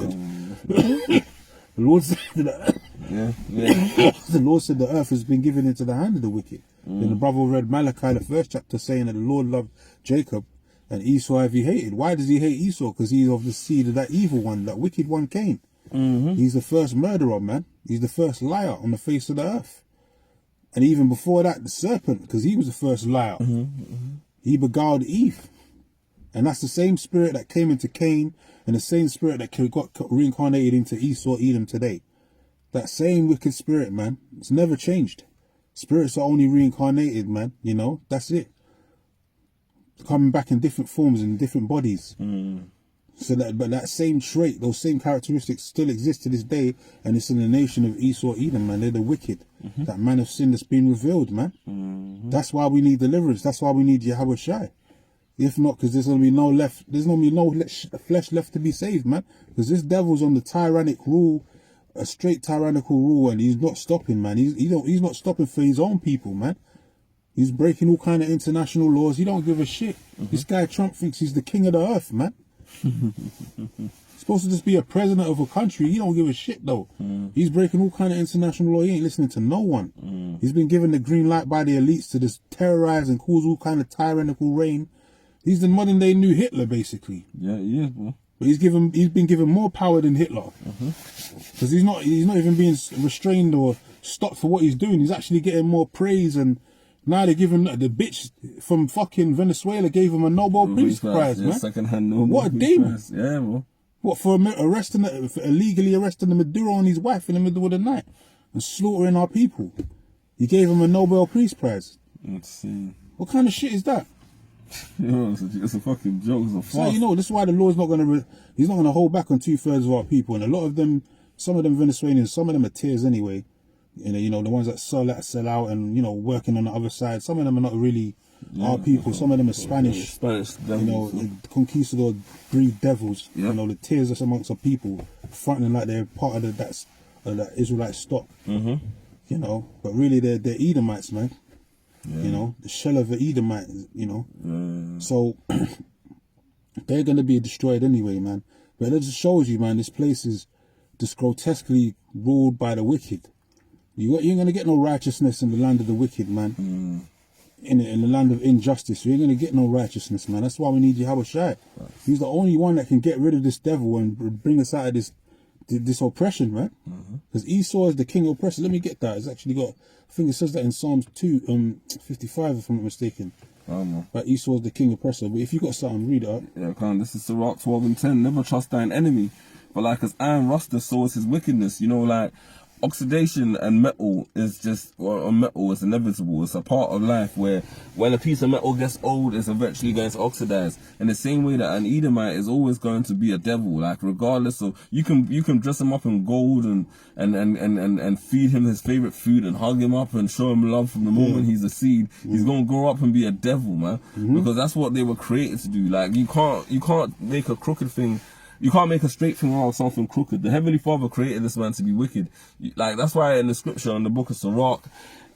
The Lord said that. The Lord said the earth has been given into the hand of the wicked. Then the brother read Malachi, the 1st chapter, saying that the Lord loved Jacob and Esau have he hated. Why does he hate Esau? Because he's of the seed of that evil one, that wicked one, Cain. He's the first murderer, man. He's the first liar on the face of the earth. And even before that, the serpent, because he was the first liar. He beguiled Eve. And that's the same spirit that came into Cain and the same spirit that got reincarnated into Esau, Edom today. That same wicked spirit, man. It's never changed. Spirits are only reincarnated, man. You know, that's it. Coming back in different forms and different bodies. So but that same trait, those same characteristics still exist to this day, and it's in the nation of Esau, Edom, man. They're the wicked. That man of sin that's been revealed, man. That's why we need deliverance. That's why we need Yahweh Shai. If not, because there's gonna be no flesh left to be saved, man. Because this devil's on the tyrannic rule, a straight tyrannical rule, and he's not stopping, man. He's not stopping for his own people, man. He's breaking all kind of international laws. He don't give a shit. This guy Trump thinks he's the king of the earth, man. Supposed to just be a president of a country. He don't give a shit though. He's breaking all kind of international law. He ain't listening to no one. He's been given the green light by the elites to just terrorize and cause all kind of tyrannical reign. He's the modern day new Hitler, basically.
Yeah, he is, bro.
But he's been given more power than Hitler. Because he's not even being restrained or stopped for what he's doing. He's actually getting more praise, and now they're giving the bitch from fucking Venezuela gave him a Nobel Peace Prize, man.
Second-hand Nobel
What a demon!
Yeah, bro.
What, for illegally arresting the Maduro and his wife in the middle of the night and slaughtering our people? He gave him a Nobel Peace Prize.
Let's see.
What kind of shit is that?
Yo, it's a fucking joke. It's a farce.
So you know, this is why the Lord's not gonna he's not gonna hold back on 2/3 of our people, and a lot of them, some of them Venezuelans, some of them are tears anyway. You know, the ones that sell out and, you know, working on the other side. Some of them are not really our people. Some of them are Spanish.
Spanish devils,
you know, conquistador breed devils. You know, the tears us amongst our people, fronting like they're part of that Israelite stock. You know, but really they're Edomites, man. You know, the shell of an Edomite, you know. So they're going to be destroyed anyway, man. But it just shows you, man, this place is just grotesquely ruled by the wicked. You ain't going to get no righteousness in the land of the wicked, man. In the land of injustice, you ain't going to get no righteousness, man. That's why we need Yahweh Shai. He's the only one that can get rid of this devil and bring us out of this oppression, man. Because Esau is the king oppressor. Let me get that. It's actually got, I think it says that in Psalms 55, if I'm not mistaken. But Esau is the king oppressor. But if you got something, read it up.
Yeah, come on. This is Sirach 12:10. Never trust thine enemy, but like as iron rusteth, so is his wickedness. You know, like oxidation and metal is just, or metal is inevitable. It's a part of life where when a piece of metal gets old, it's eventually going to oxidize. In the same way that an Edomite is always going to be a devil, like regardless of, you can dress him up in gold and feed him his favorite food and hug him up and show him love from the moment he's a seed. He's gonna grow up and be a devil, man, because that's what they were created to do. Like you can't make a crooked thing. You can't make a straight thing out of something crooked. The Heavenly Father created this man to be wicked. Like, that's why in the scripture, in the book of Sirach,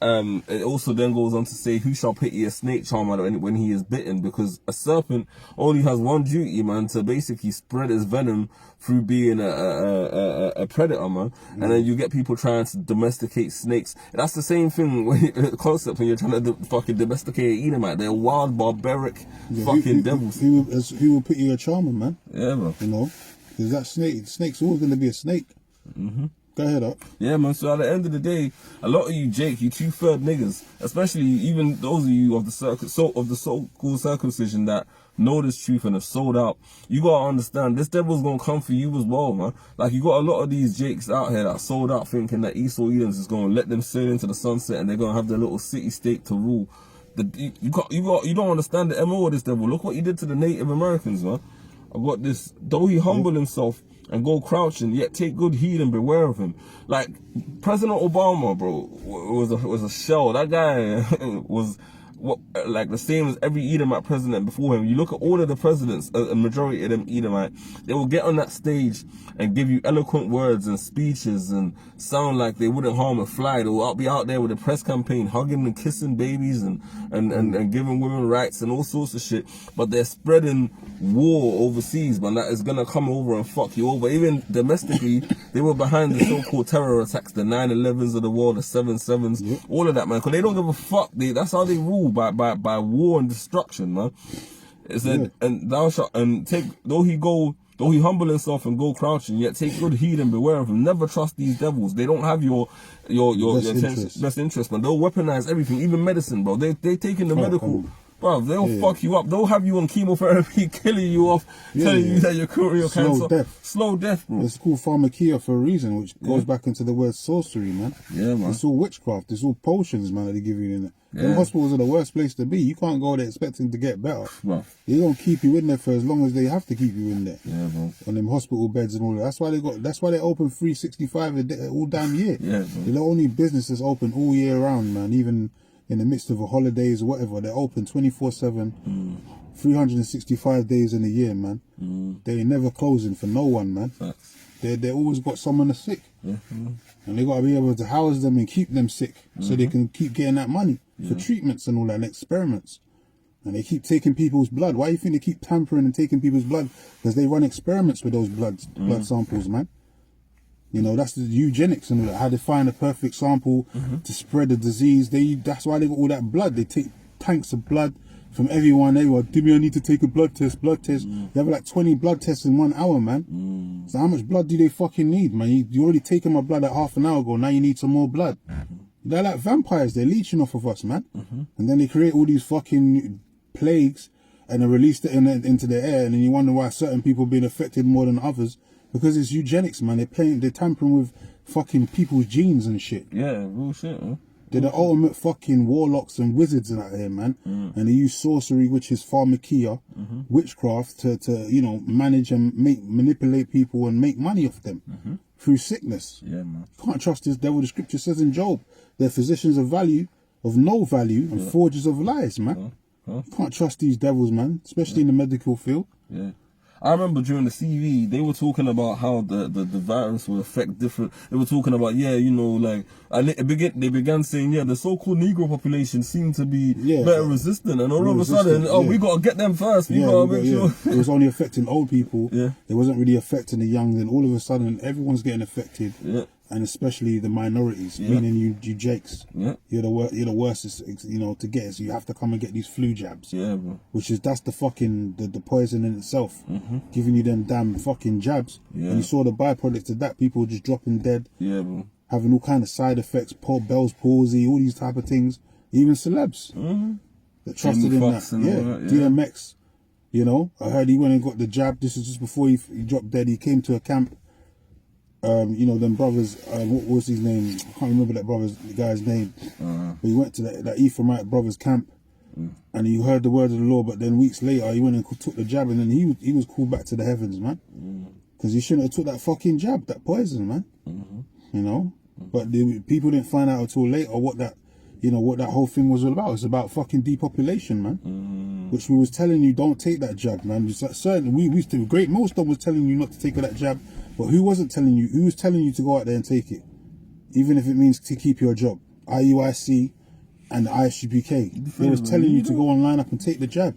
it also then goes on to say, who shall pity a snake charmer when he is bitten? Because a serpent only has one duty, man, to basically spread his venom through being a predator, man. And then you get people trying to domesticate snakes. And that's the same thing, the concept when you're trying to fucking domesticate an Edomite. They're wild, barbaric fucking devils.
Who will pity a charmer, man?
Yeah, man.
You know, because that snake's always going to be a snake. Go ahead up.
Yeah, man. So at the end of the day, a lot of you, Jake, you 2/3 niggas, especially even those of you of the so-called circumcision that know this truth and have sold out, you gotta understand this devil's gonna come for you as well, man. Like, you got a lot of these Jakes out here that sold out thinking that Esau Edoms is gonna let them sail into the sunset and they're gonna have their little city-state to rule. You don't understand the MO of this devil. Look what he did to the Native Americans, man. I got this, though he humbled himself and go crouching, yet take good heed and beware of him. Like, President Obama, bro, was a shell. That guy was what like the same as every Edomite president before him. You look at all of the presidents, a majority of them Edomite, they will get on that stage and give you eloquent words and speeches and sound like they wouldn't harm a fly. They will be out there with a press campaign, hugging and kissing babies and giving women rights and all sorts of shit. But they're spreading war overseas, man, that is gonna come over and fuck you over. Even domestically, they were behind the so-called terror attacks, the 9/11s of the world, the 7/7s, all of that, man. Because they don't give a fuck. That's how they rule, by war and destruction, man. It said, and thou shalt, and take, though he humble himself and go crouching, yet take good heed and beware of him. Never trust these devils. They don't have your best interest, man. They'll weaponize everything, even medicine, bro. They taking the medical. Bro, they'll fuck you up. They'll have you on chemotherapy, killing you off, telling you that you're curing your cancer. Slow death, bro.
It's called pharmakia for a reason, which goes back into the word sorcery, man.
Yeah, man.
It's all witchcraft. It's all potions, man, that they give you in it. Them hospitals are the worst place to be. You can't go there expecting to get better.
Bro.
They're gonna keep you in there for as long as they have to keep you in there.
Yeah, bro.
On them hospital beds and all that. That's why they open 365 a day, all damn year.
Yeah, bro.
They're the only business that's open all year round, man. Even in the midst of a holidays or whatever, they're open 24/7, 365 days in a year, man. They ain't never closing for no one, man.
Facts.
They always got someone that's sick. And they got to be able to house them and keep them sick so they can keep getting that money for treatments and all that, and experiments. And they keep taking people's blood. Why do you think they keep tampering and taking people's blood? Because they run experiments with those blood samples, man. You know, that's the eugenics and all that, how they find a perfect sample to spread the disease. That's why they got all that blood. They take tanks of blood from everyone. Give me, I need to take a blood test. You have like 20 blood tests in 1 hour, man. So how much blood do they fucking need, man? You already taken my blood like half an hour ago. Now you need some more blood. They're like vampires. They're leeching off of us, man. And then they create all these fucking plagues and they release it into the air. And then you wonder why certain people are being affected more than others. Because it's eugenics, man. They're tampering with fucking people's genes and shit.
Yeah, real shit, man.
They're the ultimate fucking warlocks and wizards out here, man. And they use sorcery, which is pharmakia, witchcraft, to you know, manage and manipulate people and make money off them through sickness.
Yeah, man.
You can't trust this devil. The scripture says in Job, they're physicians of value, of no value, and forgers of lies, man. You can't trust these devils, man, especially in the medical field.
Yeah. I remember during the CV, they were talking about how the virus will affect different. They were talking about, you know, like, and they began saying, the so-called Negro population seemed to be better resistant, and all of a sudden, we got to get them first. We got to make sure.
It was only affecting old people.
Yeah.
It wasn't really affecting the young. Then all of a sudden, everyone's getting affected. Yeah. And especially the minorities, meaning you jakes. Yeah. You're the worst, you know, to get. So you have to come and get these flu jabs. Yeah, bro. That's the fucking the poison in itself, giving you them damn fucking jabs. Yeah. And you saw the byproducts of that. People just dropping dead. Yeah, bro. Having all kind of side effects, Bell's palsy, all these type of things. Even celebs that trusted in that. DMX. You know, I heard he went and got the jab. This is just before he dropped dead. He came to a camp. You know, them brothers, what was his name? I can't remember the guy's name. But he went to that Ephraimite brothers camp and he heard the word of the Lord, but then weeks later he went and took the jab and then he was called back to the heavens, man. Because he shouldn't have took that fucking jab, that poison, man. You know? But people didn't find out until later what that whole thing was all about. It's about fucking depopulation, man. Which we was telling you, don't take that jab, man. Certainly, most of them was telling you not to take that jab. But who wasn't telling you? Who was telling you to go out there and take it? Even if it means to keep your job. IUIC and the ISUPK. They was telling you to go and line up and take the jab.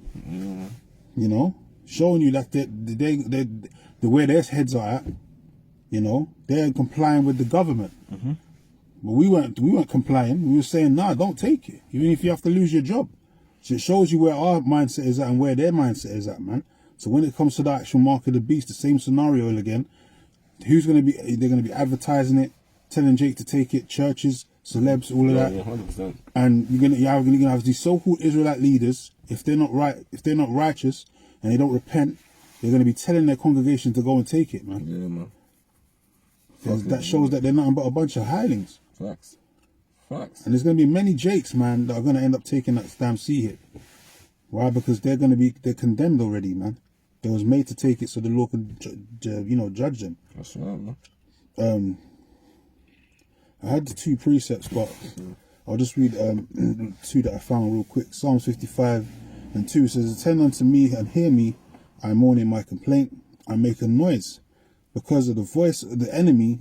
You know? Showing you that the way their heads are at, you know, they're complying with the government. But we weren't complying. We were saying, nah, don't take it. Even if you have to lose your job. So it shows you where our mindset is at and where their mindset is at, man. So when it comes to the actual mark of the beast, the same scenario again. They're going to be advertising it, telling Jake to take it, churches, celebs, all of that. Yeah, 100%. And you're going to have these so-called Israelite leaders, if they're not righteous and they don't repent, they're going to be telling their congregation to go and take it, man. Yeah, man. That shows that they're nothing but a bunch of hirelings. Facts. And there's going to be many Jakes, man, that are going to end up taking that damn sea hit. Why? Because they're condemned already, man. They was made to take it so the law could, judge them. That's right, man. I had the 2 precepts, but I'll just read two that I found real quick. Psalms 55:2 says, "Attend unto me and hear me. I mourn in my complaint. I make a noise because of the voice of the enemy,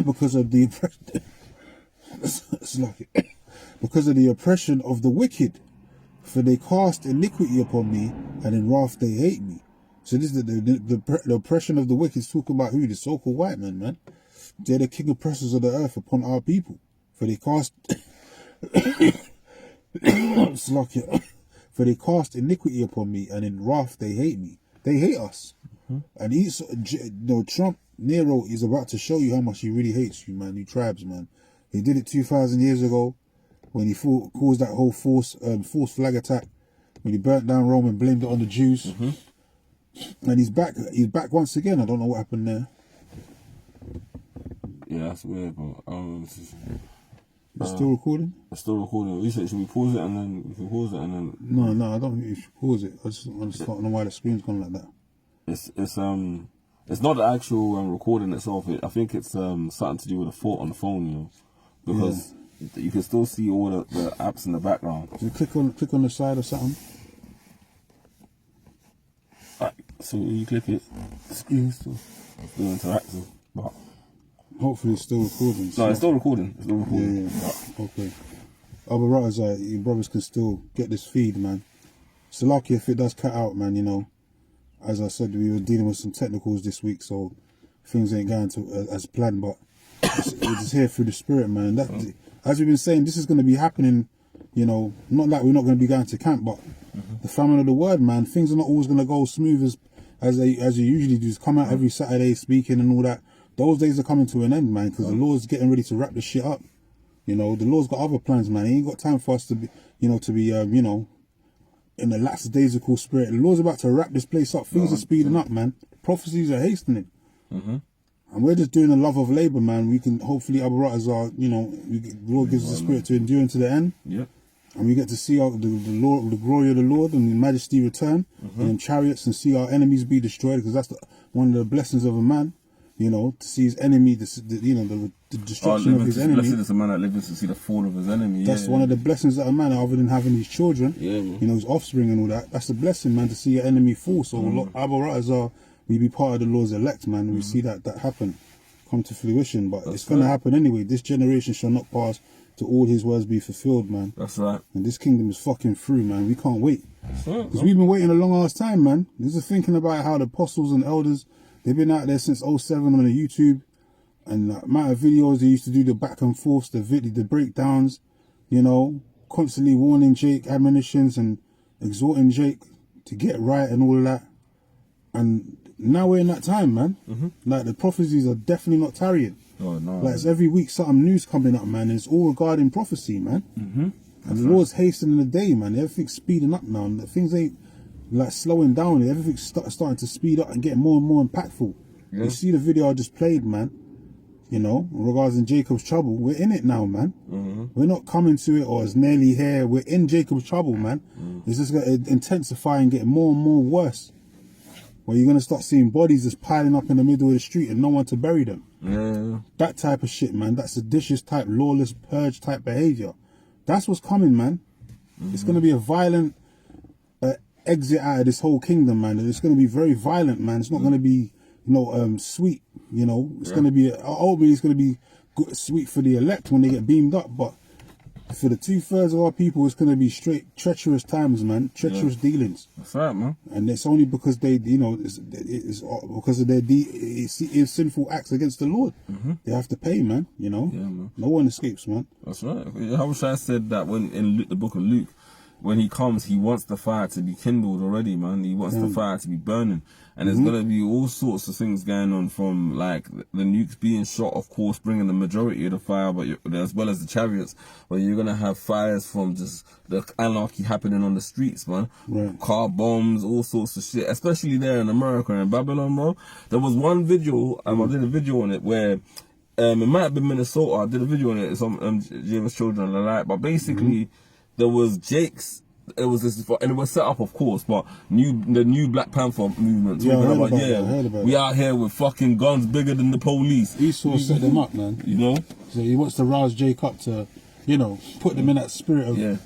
because of the oppression, because of the oppression of the wicked. For they cast iniquity upon me, and in wrath they hate me." So this is the oppression of the wicked is talking about who? The so-called white men, man. They're the king oppressors of the earth upon our people. For they cast for they cast iniquity upon me, and in wrath they hate me. They hate us. And he's, Trump, Nero is about to show you how much he really hates you, man, you tribes, man. He did it 2,000 years ago when he caused that whole forced flag attack, when he burnt down Rome and blamed it on the Jews. And he's back once again. I don't know what happened there.
Yeah, that's weird, but
It's still recording?
It's still recording. You said, should we pause it and then we can pause it and then?
No, I don't think you should pause it. I just don't know why the screen's gone like that.
It's not the actual recording itself. I think it's something to do with the fault on the phone, you know, because you can still see all the apps in the background.
So click on the side or something.
Right, so when you click it, the screen's still interactive, but
hopefully it's still recording.
No, it's still recording. It's still recording.
Yeah. Okay. Other brothers, you brothers can still get this feed, man. It's lucky if it does cut out, man. You know, as I said, we were dealing with some technicals this week, so things ain't going to as planned. But we're just here through the spirit, man. That, as we've been saying, this is going to be happening. You know, not that we're not going to be going to camp, but the famine of the word, man. Things are not always going to go smooth as you usually do. Just come out every Saturday speaking and all that. Those days are coming to an end, man, because the Lord's getting ready to wrap this shit up. You know, the Lord's got other plans, man. He ain't got time for us to be, in the lackadaisical spirit. The Lord's about to wrap this place up. Things are speeding up, man. Prophecies are hastening. And we're just doing the love of labor, man. We can hopefully, our brothers are, the Lord gives us the spirit to endure into the end.
Yep.
And we get to see the glory of the Lord and the majesty return in chariots, and see our enemies be destroyed, because that's one of the blessings of a man. You know, to see his enemy, the destruction of his enemy.
Blessed is a man that lives to see the fall of his enemy.
That's one of the blessings of a man, other than having his children,
man.
his offspring and all that. That's a blessing, man, to see your enemy fall. So our brothers we be part of the Lord's elect, man. And we see that happen, come to fruition. But it's going to happen anyway. This generation shall not pass to all his words be fulfilled, man.
That's right.
And this kingdom is fucking through, man. We can't wait.
Because
we've been waiting a long ass time, man. This is thinking about how the apostles and elders, they've been out there since 07 on the YouTube, and the amount of videos they used to do, the back and forth, the breakdowns, constantly warning Jake, admonitions, and exhorting Jake to get right and all of that. And now we're in that time, man. Like, the prophecies are definitely not tarrying.
Oh, no.
Like, it's every week something new's coming up, man. It's all regarding prophecy, man. And the Lord's hastening the day, man. Everything's speeding up now. And things ain't like slowing down. Everything's starting to speed up and get more and more impactful. You see the video I just played, man, regarding Jacob's trouble. We're in it now, man. We're not coming to it or it's nearly here. We're in Jacob's trouble, man. It's just going to intensify and get more and more worse, where you're going to start seeing bodies just piling up in the middle of the street and no one to bury them. That type of shit, man. That seditious type, lawless purge type behavior. That's what's coming, man. It's going to be a violent exit out of this whole kingdom, man. It's going to be very violent, man. It's not going to be, sweet. It's going to be, ultimately, it's going to be good, sweet for the elect when they get beamed up. But for the 2/3 of our people, it's going to be straight treacherous times, man. Treacherous dealings.
That's right, man.
And it's only because they, it's because of their sinful acts against the Lord. They have to pay, man.
Yeah, man.
No one escapes, man.
That's right. Yahushua said that when in the book of Luke, when he comes, he wants the fire to be kindled already, man. He wants the fire to be burning. And there's going to be all sorts of things going on, from like the nukes being shot, of course, bringing the majority of the fire, but as well as the chariots. But you're going to have fires from just the anarchy happening on the streets, man. Car bombs, all sorts of shit, especially there in America and Babylon, bro. There was one video, I did a video on it where, it might have been Minnesota. I did a video on it. It's on GMS Children and like, but basically, there was Jake's. It was this, and it was set up, of course, but the new Black Panther movement.
Yeah, I heard about
we out here with fucking guns bigger than the police.
Esau set them up, man.
So
he wants to rouse Jake up to you know, put them in that spirit of,
Yeah.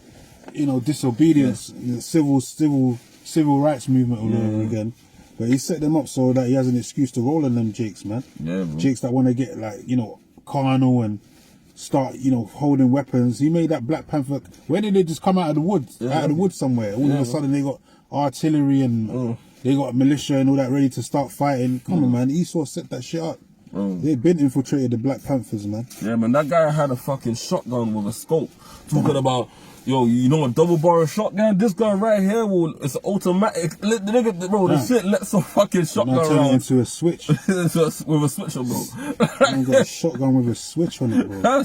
you know, disobedience, civil rights movement all over again. But he set them up so that he has an excuse to roll on them jakes, man.
Yeah, bro.
Jakes that want to get, like, you know, carnal and start, you know, holding weapons. He made that Black Panther. Where did they just come out of the woods? Out of the woods somewhere. All of a sudden they got artillery and they got militia and all that ready to start fighting. Come on, man. Esau set that shit up. They've been infiltrated the Black Panthers, man.
Yeah, man. That guy had a fucking shotgun with a scope. Talking about, yo, you know a double barrel shotgun? This gun right here, it's automatic. The nigga, bro, the shit lets a fucking shotgun
Now turn it
around.
into a switch.
With a switcher, bro.
Man got a shotgun with a switch on it, bro.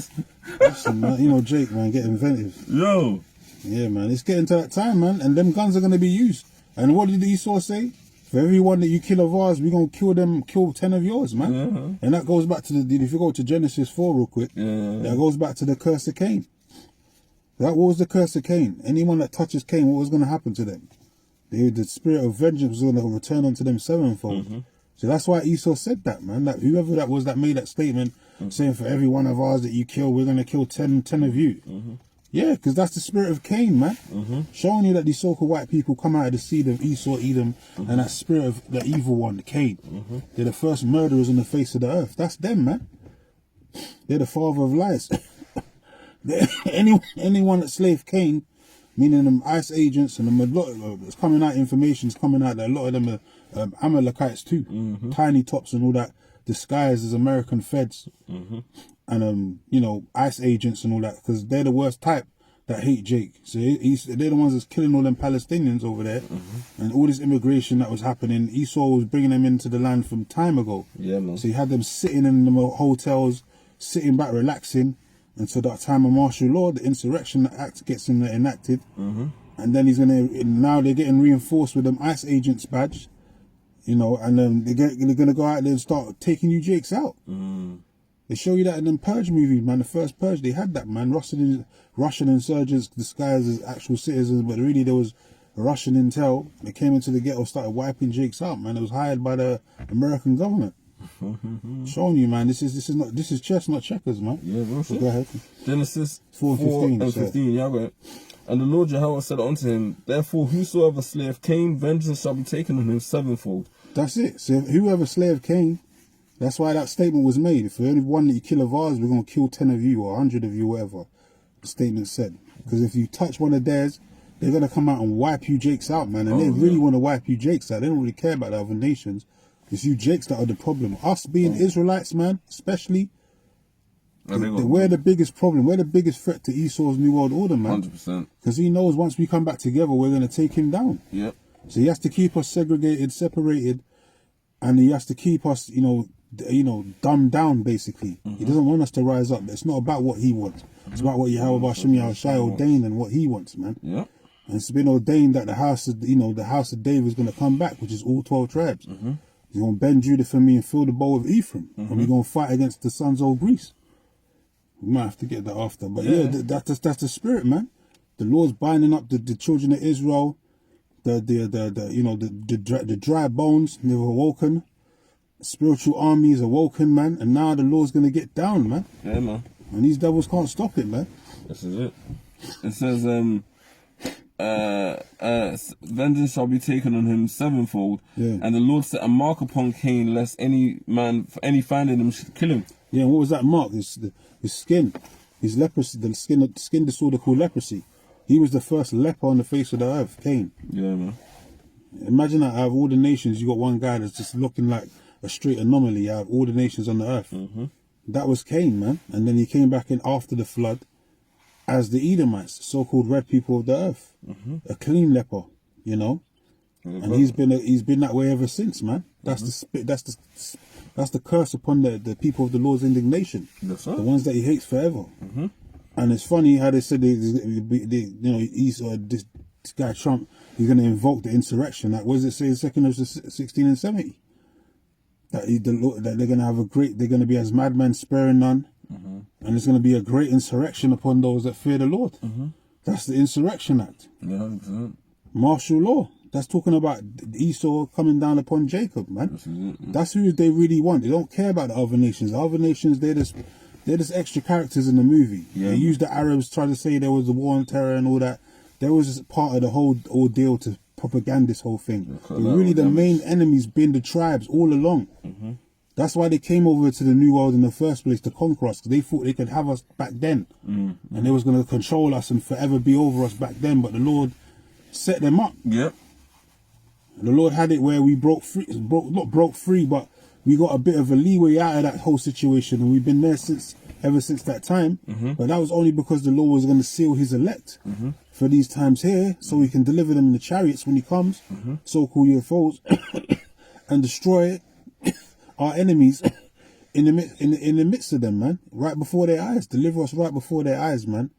Listen, man, you know Jake, man, get inventive.
Yo.
Yeah, man, it's getting to that time, man, and them guns are gonna be used. And what did Esau say? For every one that you kill of ours, we're gonna kill 10 of yours, man. And that goes back to if you go to Genesis 4 real quick, that goes back to the curse of Cain. What was the curse of Cain? Anyone that touches Cain, what was gonna happen to them? The spirit of vengeance was gonna return unto them sevenfold. So that's why Esau said that, man. That whoever that was that made that statement, saying for every one of ours that you kill, we're gonna kill 10 of you. Yeah, because that's the spirit of Cain, man. Showing you that these so-called white people come out of the seed of Esau, Edom, and that spirit of the evil one, Cain. They're the first murderers on the face of the earth. That's them, man. They're the father of lies. Anyone that slaved Cain, meaning them ICE agents and it's coming out, information's coming out that a lot of them are Amalekites too. Tiny tops and all that, disguised as American feds. And you know, ICE agents and all that, because they're the worst type that hate Jake. So they're the ones that's killing all them Palestinians over there. And all this immigration that was happening, Esau was bringing them into the land from time ago. Yeah, man. So he had them sitting in the hotels, sitting back, relaxing, until that time of martial law, the insurrection act gets enacted. And then now they're getting reinforced with them ICE agents badge, you know, and then they're gonna go out there and start taking you Jakes out. They show you that in them Purge movies, man. The first Purge, they had that, man. Russian insurgents disguised as actual citizens, but really there was Russian intel. They came into the ghetto, started wiping Jakes out, man. It was hired by the American government. Showing you, man, this is chess, not checkers, man. Yeah, bro. So go ahead.
Genesis 4 and 15. Yeah, right. And the Lord Jehovah said unto him, therefore whosoever slayeth Cain, vengeance shall be taken on him sevenfold.
That's it. So whoever slayeth Cain, that's why that statement was made. For every one that you kill of ours, we're going to kill 10 of you or 100 of you, whatever the statement said. Because if you touch one of theirs, they're going to come out and wipe you Jakes out, man. And they really want to wipe you Jakes out. They don't really care about the other nations. It's you Jakes that are the problem. Us being Israelites, man, especially, we're the biggest problem. We're the biggest threat to Esau's New World Order, man.
100%.
Because he knows once we come back together, we're going to take him down.
Yep.
So he has to keep us segregated, separated, and he has to keep us, you know, dumbed down, basically. He doesn't want us to rise up. It's not about what he wants. It's about what Yahweh Shai ordained and what he wants, man. Yeah. And it's been ordained that the house of David is going to come back, which is all 12 tribes. He's going to bend Judah for me and fill the bowl of Ephraim. And we're going to fight against the sons of Greece. We might have to get that after. But yeah, that's the spirit, man. The Lord's binding up the children of Israel. The dry bones, they've awoken. Spiritual army is awoken, man. And now the Lord's going to get down, man. Yeah, man. And these devils can't stop it, man.
This is it. It says, vengeance shall be taken on him sevenfold. Yeah. And the Lord set a mark upon Cain, lest any finding him should kill him.
Yeah, and what was that mark? His skin. His leprosy, the skin disorder called leprosy. He was the first leper on the face of the earth, Cain. Yeah, man. Imagine that out of all the nations, you got one guy that's just looking like a straight anomaly out of all the nations on the earth. That was Cain, man. And then he came back in after the flood as the Edomites, so-called red people of the earth. A clean leper, you know. And he's been that way ever since, man. That's the curse upon the people of the Lord's indignation. That's right. The ones that he hates forever. And it's funny how they said this guy Trump, he's going to invoke the insurrection. Like, what does it say in 2nd 16 and 70? That they're going to have they're going to be as madmen sparing none. And there's going to be a great insurrection upon those that fear the Lord. That's the Insurrection Act. Yeah, 100%. Martial law. That's talking about Esau coming down upon Jacob, man. That's who they really want. They don't care about the other nations. The other nations, they're just extra characters in the movie.
Yeah.
They used the Arabs, trying to say there was a war on terror and all that. That was just part of the whole ordeal to propaganda this whole thing. But really, the main enemies been the tribes all along. That's why they came over to the New World in the first place, to conquer us, because they thought they could have us back then. And they was going to control us and forever be over us back then. But the Lord set them up.
Yep.
The Lord had it where we not broke free, but we got a bit of a leeway out of that whole situation, and we've been there ever since that time. But that was only because the Lord was going to seal his elect for these times here, so he can deliver them in the chariots when he comes, so-called UFOs, and destroy our enemies in the midst of them, man, right before their eyes. Deliver us right before their eyes, man.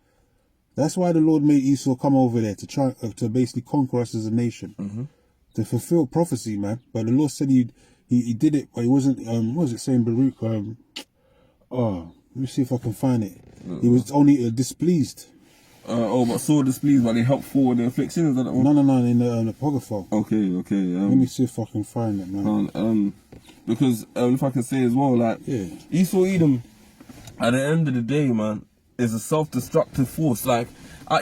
That's why the Lord made Esau come over there to try to basically conquer us as a nation, to fulfill prophecy, man. But the Lord said he did it, but he wasn't. What was it saying, Baruch? Let me see if I can find it. He was only displeased.
But so displeased, but they helped forward the affliction. Is that one?
No, in the Apocrypha.
Okay.
Let me see if I can find it, man.
Because if I can say as well, like, Esau Edom, at the end of the day, man, is a self-destructive force. Like,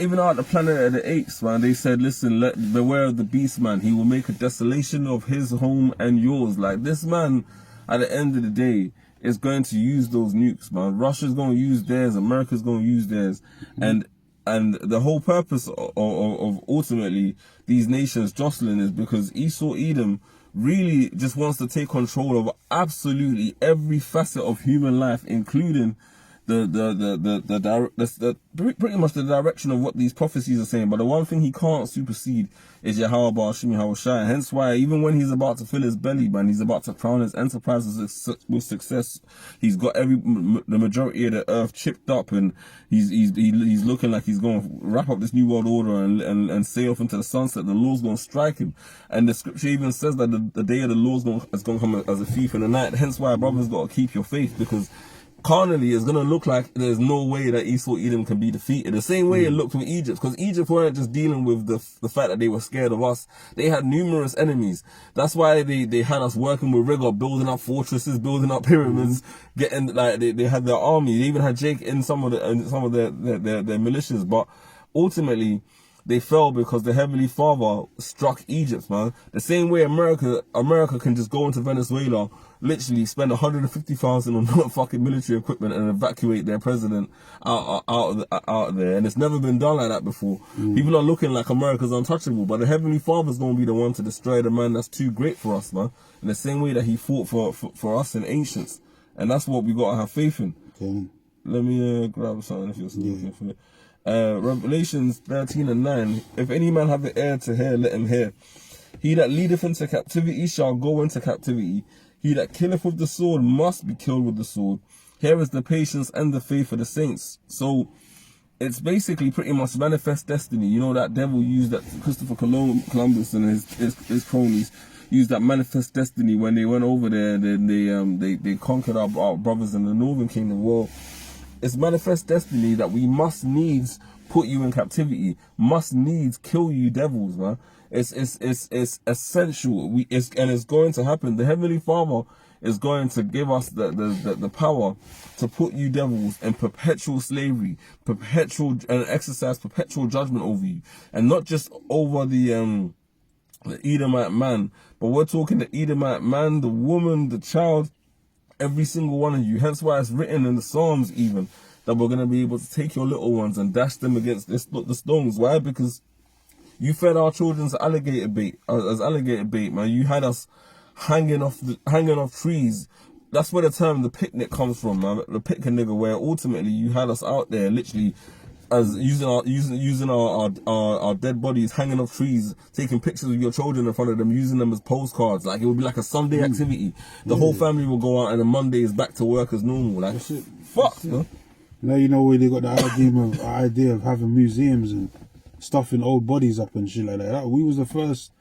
even out the planet of the apes, man, they said, listen, beware of the beast, man. He will make a desolation of his home and yours. Like, this man, at the end of the day, is going to use those nukes, man. Russia's going to use theirs. America's going to use theirs. And the whole purpose of ultimately these nations jostling is because Esau Edom really just wants to take control of absolutely every facet of human life, including pretty much the direction of what these prophecies are saying. But the one thing he can't supersede is Yahweh Ba'ashim Yahweh Shai. Hence why, even when he's about to fill his belly, man, he's about to crown his enterprises with success. He's got the majority of the earth chipped up, and he's looking like he's going to wrap up this new world order and sail off into the sunset. The Lord's going to strike him, and the scripture even says that the day of the Lord's is going to come as a thief in the night. Hence why, brothers, got to keep your faith, because carnally, it's going to look like there's no way that Esau Edom can be defeated. The same way it looked with Egypt, because Egypt weren't just dealing with the fact that they were scared of us. They had numerous enemies. That's why they had us working with rigor, building up fortresses, building up pyramids, getting, like, they had their army. They even had Jake in some of their militias. But ultimately, they fell because the Heavenly Father struck Egypt, man. The same way America can just go into Venezuela, literally spend 150,000 on fucking military equipment and evacuate their president out there. And it's never been done like that before. People are looking like America's untouchable, but the Heavenly Father's going to be the one to destroy the man that's too great for us, man. In the same way that he fought for us in ancients. And that's what we got to have faith in.
Okay.
Let me grab something if you're still looking for it. Revelations 13:9. If any man have the ear to hear, let him hear. He that leadeth into captivity shall go into captivity. He that killeth with the sword must be killed with the sword. Here is the patience and the faith of the saints. So it's basically pretty much manifest destiny. You know, that devil used that, Christopher Columbus and his cronies used that manifest destiny when they went over there. Then they conquered our brothers in the Northern Kingdom. Well, it's manifest destiny that we must needs put you in captivity, must needs kill you devils, man. It's essential. And it's going to happen. The Heavenly Father is going to give us the power to put you devils in perpetual slavery, and exercise perpetual judgment over you, and not just over the Edomite man, but we're talking the Edomite man, the woman, the child, every single one of you. Hence why it's written in the Psalms even that we're going to be able to take your little ones and dash them against the stones. Why? Because you fed our children as alligator bait, man. You had us hanging off trees. That's where the term the picnic comes from, man. The picnic nigga, where ultimately you had us out there literally as using our dead bodies, hanging off trees, taking pictures of your children in front of them, using them as postcards. Like, it would be like a Sunday activity. The whole family will go out, and then Monday is back to work as normal. Like, fuck, man.
Now you know where they got the idea of having museums and stuffing old bodies up and shit like that. We was the first,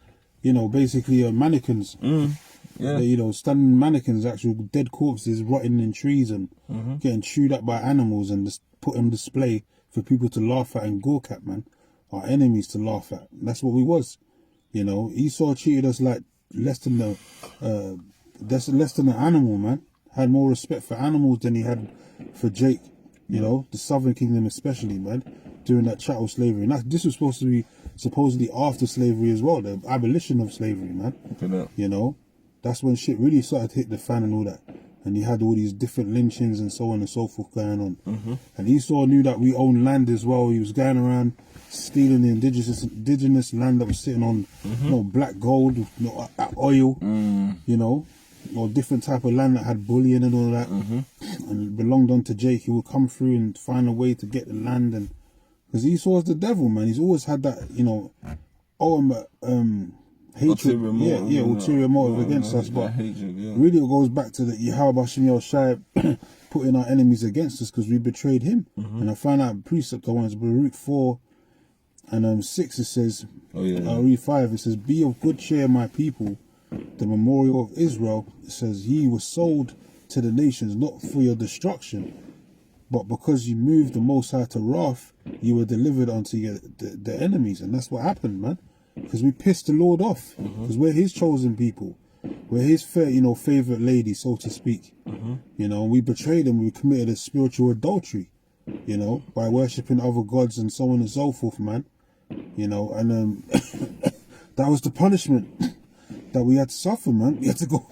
basically mannequins. Yeah. Standing mannequins, actual dead corpses rotting in trees and getting chewed up by animals, and just put on display for people to laugh at and gawk at, man. Our enemies to laugh at. That's what we was. Esau treated us like less than an animal, man. had more respect for animals than he had for Jake. You know, the Southern Kingdom especially, man, during that chattel slavery. And this was supposed to be supposedly after slavery as well, the abolition of slavery, man.
Look at that.
You know, that's when shit really started to hit the fan and all that. And he had all these different lynchings and so on and so forth going on. And Esau knew that we owned land as well. He was going around stealing the indigenous land that was sitting on, you know, black gold, you know, oil, you know, or different type of land that had bullion and all that, and it belonged on to Jake. He would come through and find a way to get the land, and because Esau's the devil, man. He's always had that, you know, hatred, ulterior motive against us. But really, it goes back to the Yahweh Hashem Yahweh Shai putting our enemies against us because we betrayed him. And I found out precept ones, Baruch 4 and 6. It says, I'll read 5. It says, "Be of good cheer, my people. The memorial of Israel." It says, "Ye were sold to the nations, not for your destruction, but because you moved the Most High to wrath, you were delivered unto the enemies." And that's what happened, man. Because we pissed the Lord off. Because we're his chosen people. We're his favorite lady, so to speak. You know, we betrayed him. We committed a spiritual adultery, you know, by worshipping other gods and so on and so forth, man. You know, and that was the punishment that we had to suffer, man. We had to go.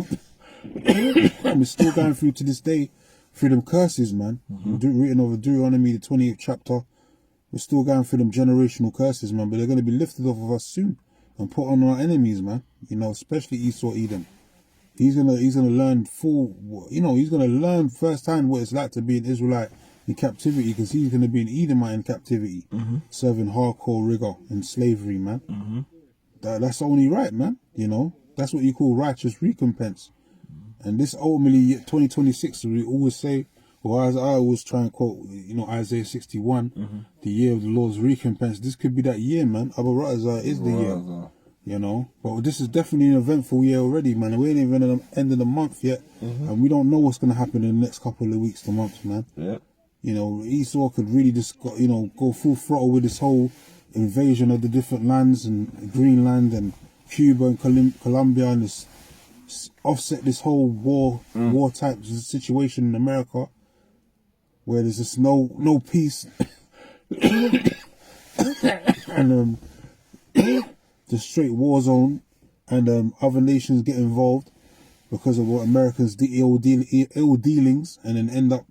And we're still going through to this day through them curses, man. Written over Deuteronomy, the 28th chapter. We're still going through them generational curses, man. But they're going to be lifted off of us soon and put on our enemies, man. You know, especially Esau Edom. He's gonna learn he's gonna learn firsthand what it's like to be an Israelite in captivity, because he's gonna be an Edomite in captivity, serving hardcore rigor and slavery, man. That's only right, man. You know, that's what you call righteous recompense. And this ultimately, 2026, we always say, or as I always try and quote, you know, Isaiah 61, the year of the Lord's recompense. This could be that year, man. Abarazah is the year, you know. But this is definitely an eventful year already, man. We ain't even at the end of the month yet, and we don't know what's going to happen in the next couple of weeks to months, man. You know, Esau could really just, go full throttle with this whole invasion of the different lands and Greenland and Cuba and Colombia, and this offset this whole war type situation in America, where there's just no peace, and the straight war zone, and other nations get involved because of what Americans ill dealings, and then end up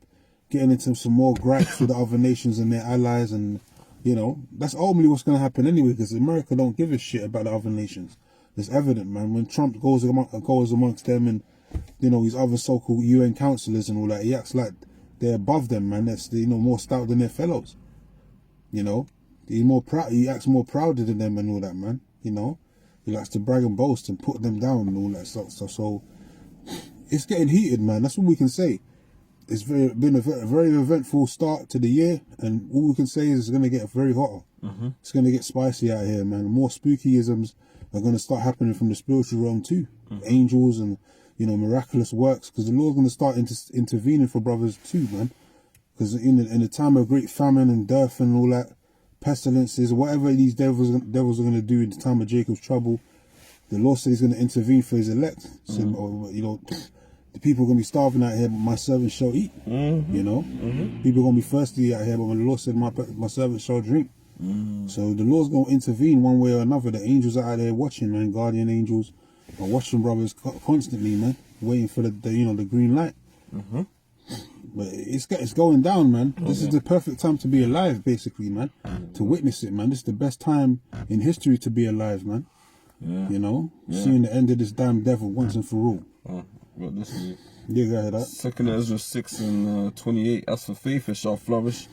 getting into some more gripes with the other nations and their allies. And you know, that's ultimately what's going to happen anyway, because America don't give a shit about the other nations. It's evident, man. When Trump goes amongst them and, you know, these other so-called UN councillors and all that, he acts like they're above them, man. That's, you know, more stout than their fellows. You know, he acts more prouder than them and all that, man. You know, he likes to brag and boast and put them down and all that stuff. So it's getting heated, man. That's what we can say. It's been a very eventful start to the year, and all we can say is it's going to get very hotter. It's going to get spicy out here, man. More spookyisms are going to start happening from the spiritual realm too. Angels and, you know, miraculous works, because the Lord's going to start intervening for brothers too, man. Because in the time of great famine and dearth and all that, pestilences, whatever these devils are going to do in the time of Jacob's trouble, the Lord said he's going to intervene for his elect. So, you know, the people are going to be starving out here, but my servants shall eat. You know, people are going to be thirsty out here, but the Lord said my servants shall drink. So the Lord's going to intervene one way or another. The angels are out there watching, man. Guardian angels are watching brothers constantly, man, waiting for the green light. But it's going down, man. This is the perfect time to be alive, basically, man. To witness it, man. This is the best time in history to be alive, man. You know, seeing the end of this damn devil once and for all.
But this is
go ahead.
2 Ezra 6 and 28. As for faith, it shall flourish.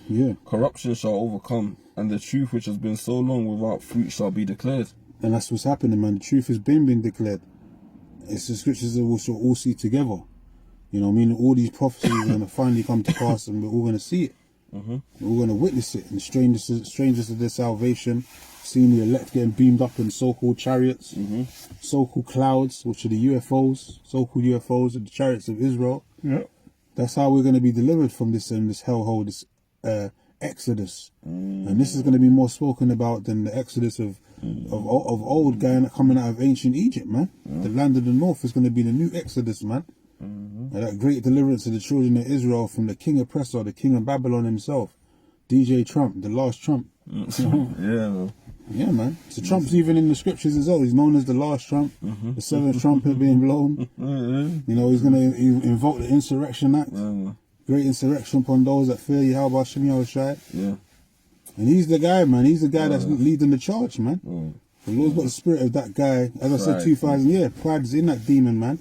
Corruption shall overcome, and the truth which has been so long without fruit shall be declared. And
that's what's happening, man. The truth has been declared. It's the scriptures that we shall all see together. You know what I mean? All these prophecies are going to finally come to pass, and we're all going to see it. We're all going to witness it. And strangers to their salvation, seeing the elect getting beamed up in so-called chariots, so-called clouds, which are the UFOs, so-called UFOs, and the chariots of Israel. That's how we're going to be delivered from this hellhole, this exodus. And this is going to be more spoken about than the exodus of old coming out of ancient Egypt, man. The land of the north is going to be the new exodus, man. And that great deliverance of the children of Israel from the king oppressor, the king of Babylon himself, DJ Trump, the last Trump. You know?
Yeah, man.
Yeah, man. So Trump's even in the scriptures as well. He's known as the last Trump, the seventh trumpet being blown. You know, he's going to invoke the Insurrection Act. Great insurrection upon those that fear Yahweh Hashem Yahushai.
Yeah.
And he's the guy, man. He's the guy that's leading the charge, man. The Lord's got the spirit of that guy. As I said, 2,000 years. Pride is in that demon, man.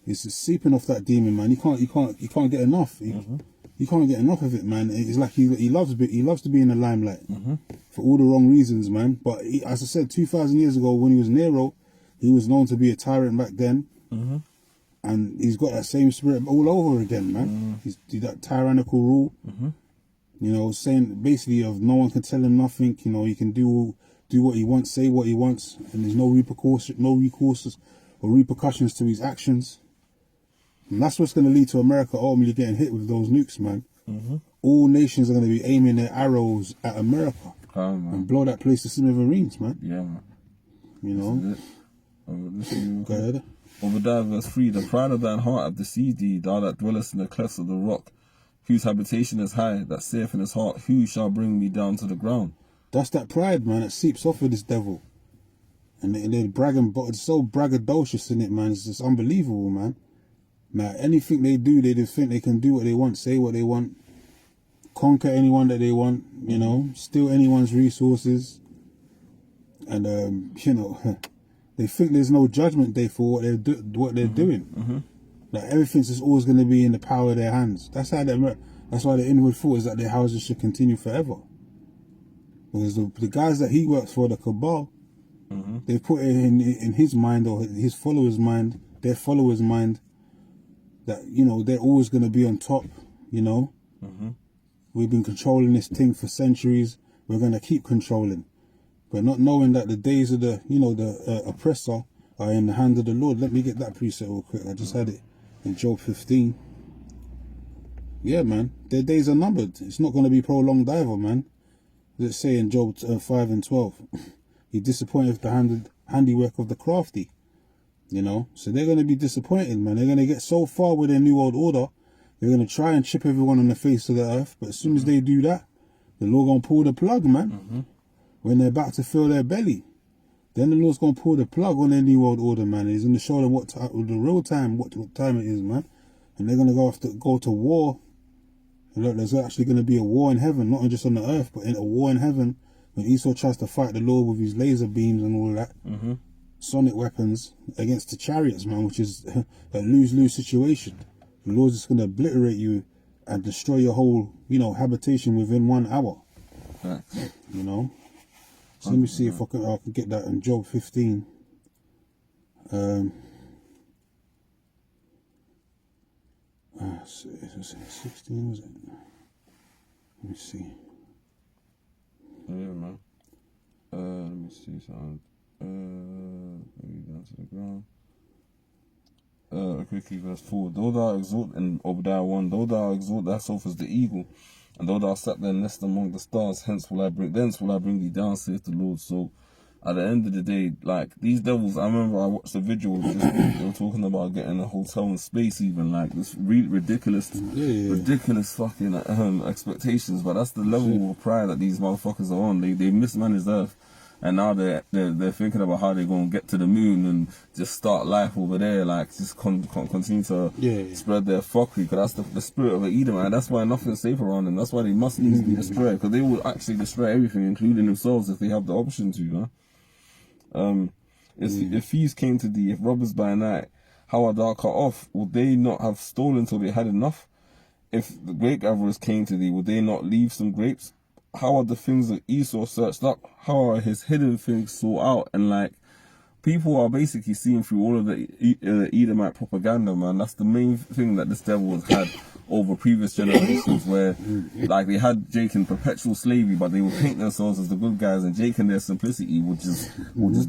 It's just seeping off that demon, man. You can't get enough. You can't get enough of it, man. It's like he loves to be in the limelight for all the wrong reasons, man. But as I said, 2,000 years ago, when he was Nero, he was known to be a tyrant back then, and he's got that same spirit all over again, man. He's that tyrannical rule, you know, saying basically of no one can tell him nothing. You know, he can do what he wants, say what he wants, and there's no recourse or repercussions to his actions. And that's what's going to lead to America ultimately getting hit with those nukes, man. All nations are going to be aiming their arrows at America and blow that place to smithereens, man.
Yeah, man.
You know? Go ahead.
Obadiah verse 3, the pride of thine heart hath deceived thee, thou that dwellest in the clefts of the rock, whose habitation is high, that saith in his heart, who shall bring me down to the ground?
That's that pride, man, that seeps off of this devil. And they're bragging, but it's so braggadocious in it, man. It's just unbelievable, man. Now, anything they do, they just think they can do what they want, say what they want, conquer anyone that they want, you know, steal anyone's resources. And, you know, they think there's no judgment day for what they're doing. Like, everything's just always going to be in the power of their hands. That's why the inward thought is that their houses should continue forever. Because the guys that he works for, the cabal, they put it in his mind, or his followers' mind, their followers' mind, that, you know, they're always going to be on top, you know. We've been controlling this thing for centuries. We're going to keep controlling. But not knowing that the days of the, you know, the oppressor are in the hand of the Lord. Let me get that precept real quick. I just had it in Job 15. Yeah, man. Their days are numbered. It's not going to be prolonged either, man. Let's say in Job 5 and 12. He disappointed with the handiwork of the crafty. You know, so they're going to be disappointed, man. They're going to get so far with their new world order, they're going to try and chip everyone on the face of the earth. But as soon as they do that, the Lord going to pull the plug, man. When they're about to fill their belly, then the Lord's going to pull the plug on their new world order, man. He's going to show them what real time it is, man. And they're going to go to war. And look, there's actually going to be a war in heaven, not just on the earth, but a war in heaven. When Esau tries to fight the Lord with his laser beams and all that. Sonic weapons against the chariots, man, which is a lose-lose situation. The Lord's just going to obliterate you and destroy your whole, you know, habitation within 1 hour. You know? So let me see if I can get that in Job 15. Was it 16, was it? Let me see.
Yeah, man. Let me see something. Maybe down to the ground. Quickly, verse 4. Though thou exalt, in Obadiah 1, though thou exalt thyself as the eagle, and though thou set thy nest among the stars, thence will I bring thee down, saith the Lord. So, at the end of the day, like, these devils, I remember I watched a video of this, they were talking about getting a hotel in space even, like, this ridiculous fucking expectations, but that's the level of pride that these motherfuckers are on. They mismanaged Earth. And now they're thinking about how they're going to get to the moon and just start life over there, like just continue to spread their fuckery, because that's the spirit of an Edomite. That's why nothing's safe around them. That's why they must need to be destroyed, because they will actually destroy everything, including themselves, if they have the option to. If thieves came to thee, if robbers by night, how art thou cut off? Would they not have stolen till they had enough? If the grape gatherers came to thee, would they not leave some grapes? How are the things that Esau searched up? How are his hidden things sought out? And like, people are basically seeing through all of the Edomite propaganda, man. That's the main thing that this devil has had over previous generations, where like they had Jake in perpetual slavery, but they would paint themselves as the good guys, and Jake in their simplicity would just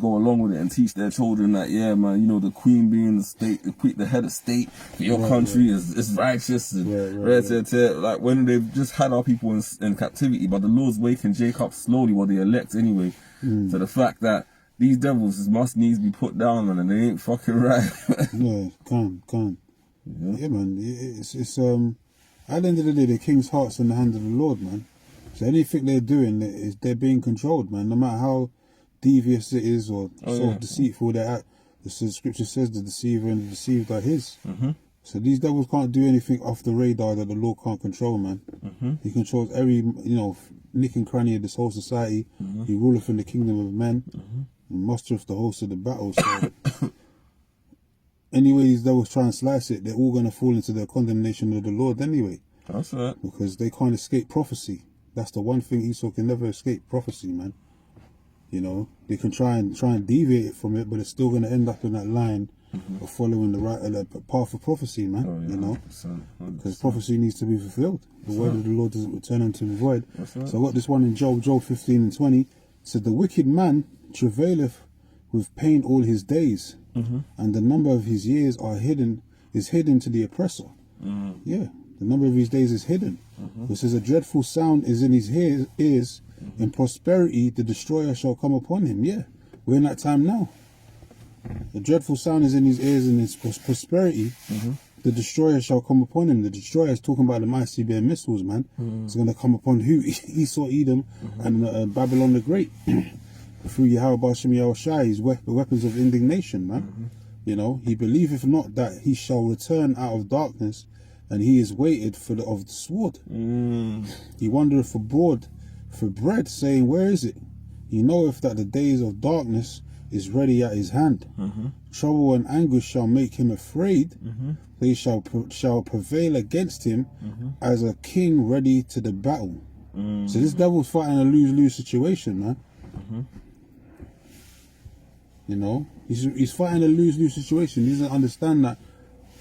go along with it and teach their children that, yeah, man, you know, the queen being the state, the head of state for your country is righteous and like, when they've just had our people in captivity, but the Lord's waking Jake up slowly, while they elect anyway, to the fact that these devils must needs be put down, man, and they ain't fucking right.
Come. Yeah, man. It's at the end of the day, the king's heart's in the hand of the Lord, man. So anything they're doing, they're being controlled, man. No matter how devious it is or sort of deceitful they're at, the scripture says the deceiver and the deceived are his. So these devils can't do anything off the radar that the Lord can't control, man. He controls every, nick and cranny of this whole society. He ruleth in the kingdom of men and mustereth the host of the battle. So anyway these devils try and slice it, they're all going to fall into the condemnation of the Lord anyway.
That's right.
Because they can't escape prophecy. That's the one thing Esau can never escape, prophecy, man. They can try and deviate from it, but it's still going to end up in that line of following the right path of prophecy, man.
100%.
Because prophecy needs to be fulfilled. The word of the Lord doesn't return unto him void.
Right.
So I got this one in Job 15:20. It said, the wicked man travaileth with pain all his days, and the number of his years is hidden to the oppressor. Yeah, the number of his days is hidden. It says a dreadful sound is in his ears. In prosperity the destroyer shall come upon him. Yeah, we're in that time now. A dreadful sound is in his ears, and in his prosperity the destroyer shall come upon him. The destroyer is talking about the ICBM missiles, man. It's going to come upon who? Esau, Edom, and Babylon the Great. Through Yahweh Bashem Yahushai, his weapons of indignation, man. He believeth not that he shall return out of darkness, and he is waited of the sword. He wandereth abroad for bread, saying, where is it? He knoweth that the days of darkness is ready at his hand. Trouble and anguish shall make him afraid. They shall prevail against him as a king ready to the battle. So this devil's fighting a lose-lose situation, man. He's fighting a lose-lose situation. He doesn't understand that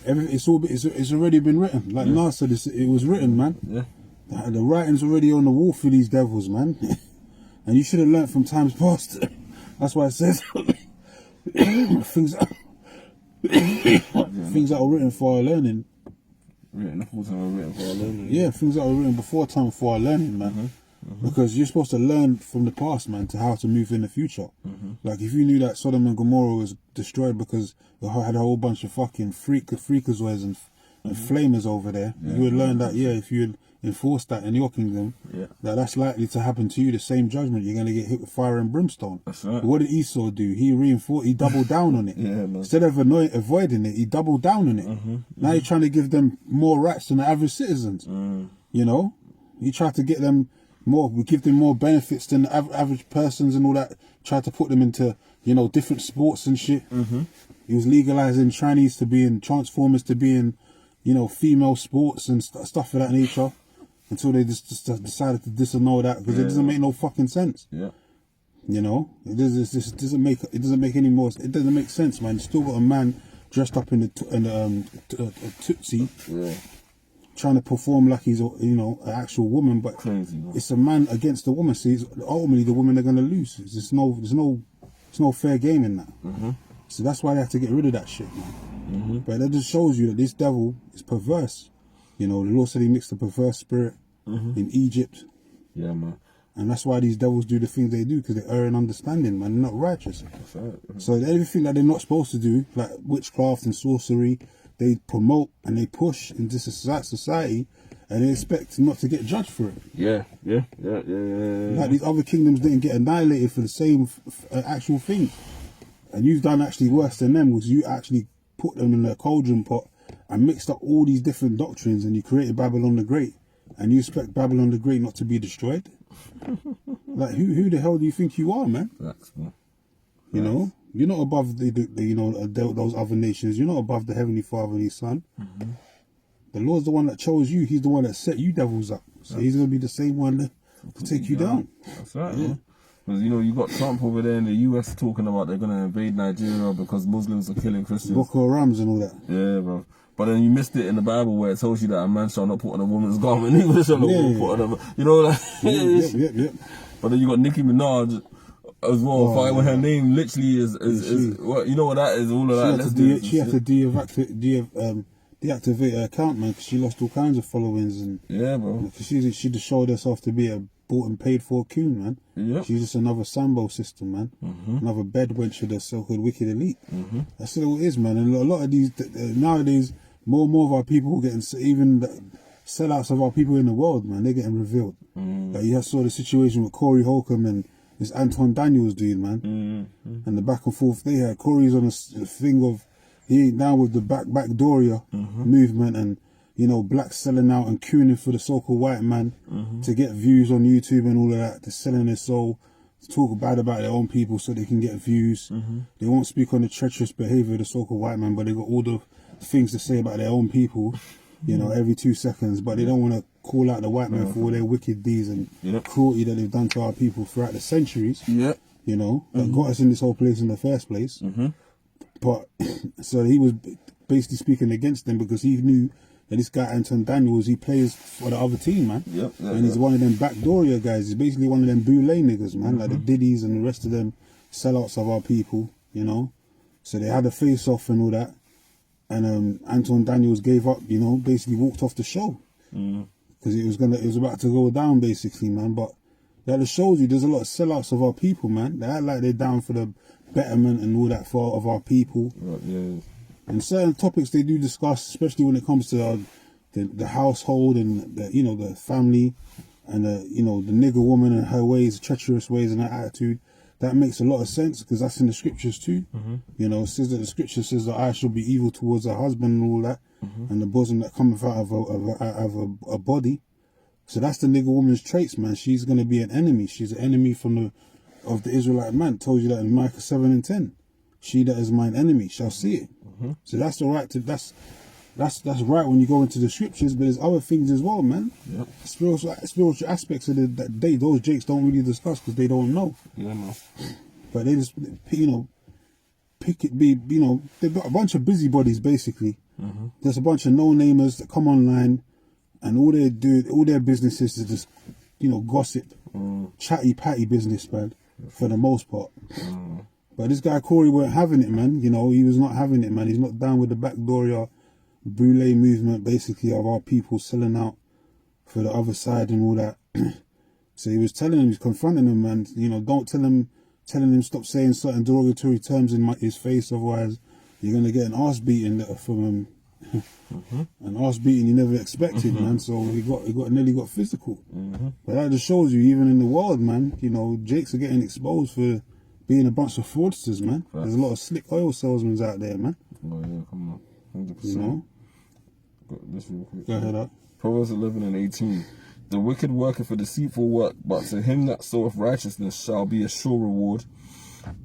it's already been written. Like Nas said, it was written, man.
Yeah.
The writing's already on the wall for these devils, man. And you should have learnt from times past. That's why it says things that are written for our learning. Yeah, things that were written before time for our learning, man. Because you're supposed to learn from the past, man, to how to move in the future. Like if you knew that Sodom and Gomorrah was destroyed because it had a whole bunch of fucking freakazoids and flamers over there, you would learn that, if you had enforced that in your kingdom, that's likely to happen to you, the same judgment. You're going to get hit with fire and brimstone.
That's right.
But what did Esau do? He doubled down on it. Instead of avoiding it, he doubled down on it. Now you're trying to give them more rights than the average citizens. You try to get them we give them more benefits than the average persons and all that. Try to put them into, different sports and shit. He was legalizing Chinese to be in Transformers, to be in, female sports and stuff of that nature, until they just decided to disannul that because it doesn't make no fucking sense. It doesn't make any more. It doesn't make sense, man. You still got a man dressed up in a Tootsie. Trying to perform like he's an actual woman, but
crazy,
it's a man against a woman. So ultimately the women are going to lose. There's no fair game in that. So that's why they have to get rid of that shit, man. But that just shows you that this devil is perverse. The Lord said he mixed a perverse spirit in Egypt. Yeah, man. And that's why these devils do the things they do, because they err in understanding, man. They're not righteous. That's right. So everything that they're not supposed to do, like witchcraft and sorcery, they promote and they push into society, and they expect not to get judged for it. Yeah. Like these other kingdoms didn't get annihilated for the same actual thing, and you've done actually worse than them, because you actually put them in a cauldron pot and mixed up all these different doctrines, and you created Babylon the Great, and you expect Babylon the Great not to be destroyed? Like who the hell do you think you are, man? You're not above those other nations. You're not above the Heavenly Father and His Son. The Lord's the one that chose you. He's the one that set you devils up. So He's going to be the same one to take you down. That's right.
Because you got Trump over there in the US talking about they're going to invade Nigeria because Muslims are killing Christians.
Boko Harams and all that.
Yeah, bro. But then you missed it in the Bible where it tells you that a man shall not put on a woman's garment. Even shall not put on a, Yep. But then you got Nicki Minaj as well, fighting with her name literally is what, you know what that is, all of that.
She had to deactivate her account, man, because she lost all kinds of followings. And
bro.
She just showed herself to be a bought and paid for coon, man. She's just another Sambo system, man. Another bed wench of the so-called wicked elite. That's what it is, man. And a lot of these, nowadays, more and more of our people getting, even the sellouts of our people in the world, man, they're getting revealed. Like you saw the situation with Corey Holcomb and this Anton Daniels dude, man, and the back and forth they had. Corey's on a thing of he ain't down with the backdooria movement, and you know, blacks selling out and queuing for the so-called white man to get views on YouTube and all of that. They're selling their soul, to talk bad about their own people so they can get views. They won't speak on the treacherous behavior of the so-called white man, but they got all the things to say about their own people, you know, every 2 seconds. But they don't want to call out the white man for all their wicked deeds and cruelty that they've done to our people throughout the centuries. You know, that got us in this whole place in the first place. But so he was basically speaking against them because he knew that this guy Anton Daniels, he plays for the other team, man. And he's one of them backdooria guys. He's basically one of them boule niggas, man, like the Diddies and the rest of them sellouts of our people, you know. So they had a face-off and all that. And Anton Daniels gave up, you know, basically walked off the show. Because it was about to go down, basically, man. But that just shows you there's a lot of sellouts of our people, man. They act like they're down for the betterment and all that of our people. And certain topics they do discuss, especially when it comes to the household and the, you know, the family and the, you know, the nigger woman and her ways, treacherous ways and her attitude. That makes a lot of sense because that's in the scriptures too. You know, it says that the scripture says that I shall be evil towards her husband and all that, and the bosom that cometh out of a body. So that's the nigger woman's traits, man. She's gonna be an enemy. She's an enemy of the Israelite man. Told you that in Micah 7:10. She that is mine enemy shall see it. So that's the right to that's right when you go into the scriptures, but there's other things as well, man. Spiritual aspects of that those jakes don't really discuss because they don't know. But they just, you know, you know, they've got a bunch of busybodies basically. There's a bunch of no-namers that come online and all their business is to just, you know, gossip, chatty patty business, man, for the most part. But this guy Corey weren't having it, man. You know, he was not having it, man. He's not down with the backdooria boule movement, basically, of our people selling out for the other side and all that. So he was telling him, he's confronting him, man. You know, telling him stop saying certain derogatory terms in his face, otherwise you're gonna get an arse beating from him. An arse beating you never expected, man. So he nearly got physical. But that just shows you, even in the world, man, you know, jakes are getting exposed for being a bunch of fraudsters, man. There's a lot of slick oil salesmen out there, man.
Oh yeah, come on, 100%.
You know?
Got this real quick.
Go ahead, up.
Proverbs 11:18. The wicked worketh for deceitful work, but to him that soweth righteousness shall be a sure reward.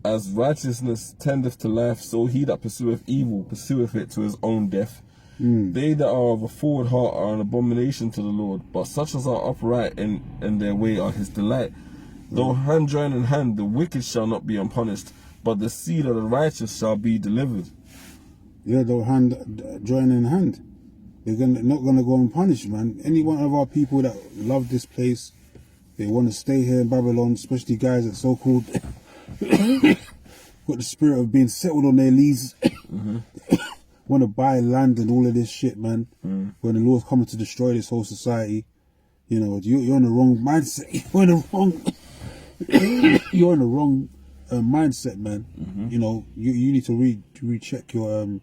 As righteousness tendeth to life, so he that pursueth evil pursueth it to his own death. They that are of a forward heart are an abomination to the Lord, but such as are upright in their way are his delight. Though hand join in hand, the wicked shall not be unpunished, but the seed of the righteous shall be delivered.
Yeah, though hand join in hand. They're not gonna go unpunished, man. Any one of our people that love this place, they want to stay here in Babylon, especially guys that so-called got the spirit of being settled on their leases, want to buy land and all of this shit, man. When the Lord's coming to destroy this whole society, you know, you're in the wrong mindset. You're in the wrong mindset, man. You know, you need to recheck your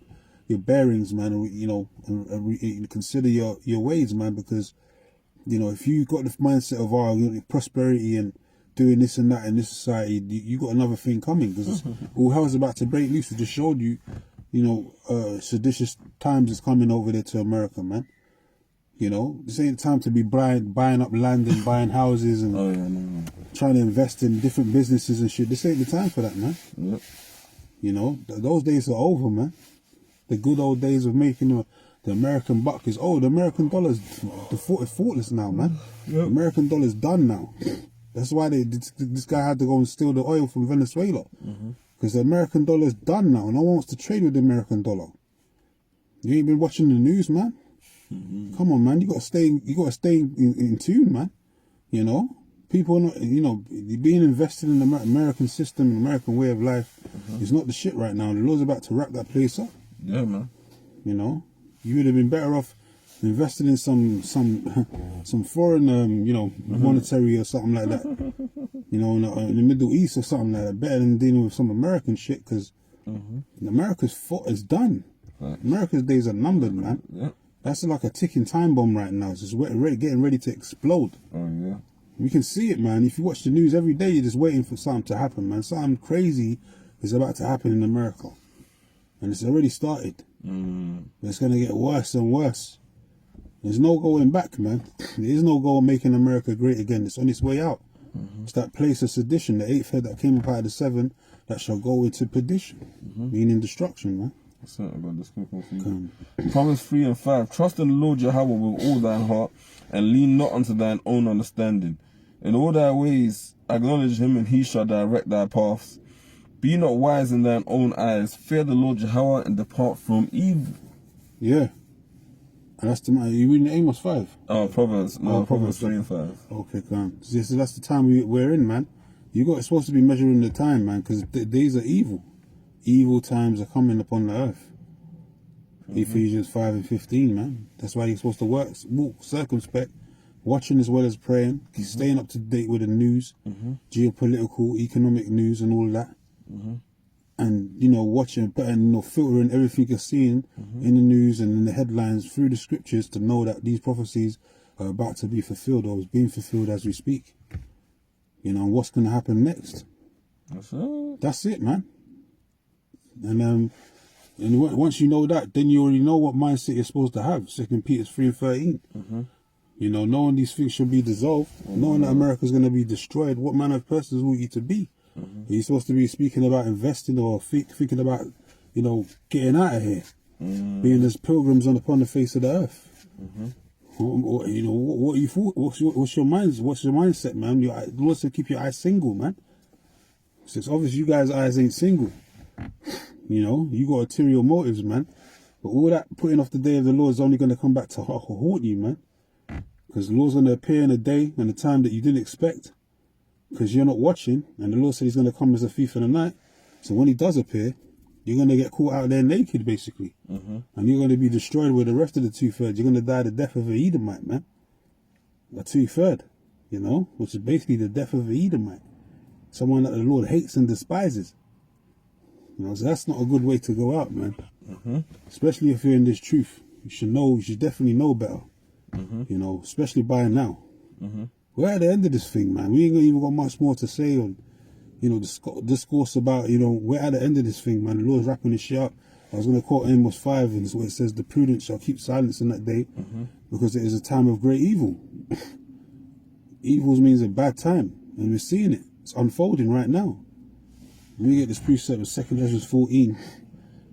bearings, man, and, you know, and consider your ways, man, because, you know, if you got the mindset of prosperity and doing this and that in this society, you got another thing coming, because all hell's about to break loose. We just showed you, you know, seditious times is coming over there to America, man. You know, this ain't time to be buying up land and buying houses and trying to invest in different businesses and shit. This ain't the time for that, man. You know, those days are over, man. The good old days of making the American buck is old. The American dollar's faultless now, man. The American dollar's done now. That's why this guy had to go and steal the oil from Venezuela. Because the American dollar's done now. No one wants to trade with the American dollar. You ain't been watching the news, man. Come on, man. You gotta stay in tune, man. You know, people are not, you know, being invested in the American system, American way of life is not the shit right now. The Lord's about to wrap that place up.
Yeah, man.
You know, you would have been better off investing in some foreign, you know, monetary or something like that. You know, in the Middle East or something like that. Better than dealing with some American shit, because America's fault is done.
Right.
America's days are numbered, man.
Yeah.
That's like a ticking time bomb right now. It's just getting ready to explode.
Oh yeah.
We can see it, man. If you watch the news every day, you're just waiting for something to happen, man. Something crazy is about to happen in America. And it's already started. But it's going to get worse and worse. There's no going back, man. There is no goal making America great again. It's on its way out. It's that place of sedition, the eighth head that came up out of the seven, that shall go into perdition, meaning destruction, man.
That's it about this Proverbs 3 and 5. Trust in the Lord Jehovah with all thine heart, and lean not unto thine own understanding. In all thy ways acknowledge him, and he shall direct thy paths. Be not wise in thine own eyes. Fear the Lord Jehovah, and depart from evil.
Yeah. And that's the man. You reading Amos 5?
Oh, Proverbs. No, Proverbs 3 and 5.
Okay, come on. So that's the time we're in, man. It's supposed to be measuring the time, man, because the days are evil. Evil times are coming upon the earth. Ephesians 5 and 15, man. That's why you're supposed to walk circumspect, watching as well as praying, staying up to date with the news, geopolitical, economic news and all that. And, watching and, filtering everything you're seeing in the news and in the headlines through the scriptures to know that these prophecies are about to be fulfilled or is being fulfilled as we speak. And what's going to happen next. That's it, man. And once you know that, then you already know what mindset you're supposed to have. 2 Peter 3 and 13. Knowing these things shall be dissolved, knowing that America's going to be destroyed, what manner of persons will you to be? Are you supposed to be speaking about investing or thinking about, getting out of here? Being as pilgrims upon the face of the earth? What you thought? What's your mindset, man? The Lord said keep your eyes single, man. So it's obvious you guys' eyes ain't single. You got ulterior motives, man. But all that putting off the day of the Lord is only going to come back to haunt you, man. Because the Lord's going to appear in a day and a time that you didn't expect. Because you're not watching. And the Lord said he's going to come as a thief in the night. So when he does appear, you're going to get caught out there naked, basically. And you're going to be destroyed with the rest of the 2/3. You're going to die the death of an Edomite, man. A 2/3, which is basically the death of an Edomite. Someone that the Lord hates and despises. So that's not a good way to go out, man. Especially if you're in this truth. You should definitely know better. Especially by now. We're at the end of this thing, man. We ain't even got much more to say on, discourse about, we're at the end of this thing, man. The Lord's wrapping this shit up. I was going to quote Amos 5, and where it says, the prudent shall keep silence in that day, because it is a time of great evil. Evils means a bad time, and we're seeing it. It's unfolding right now. When we get this precept of 2 Ezra 14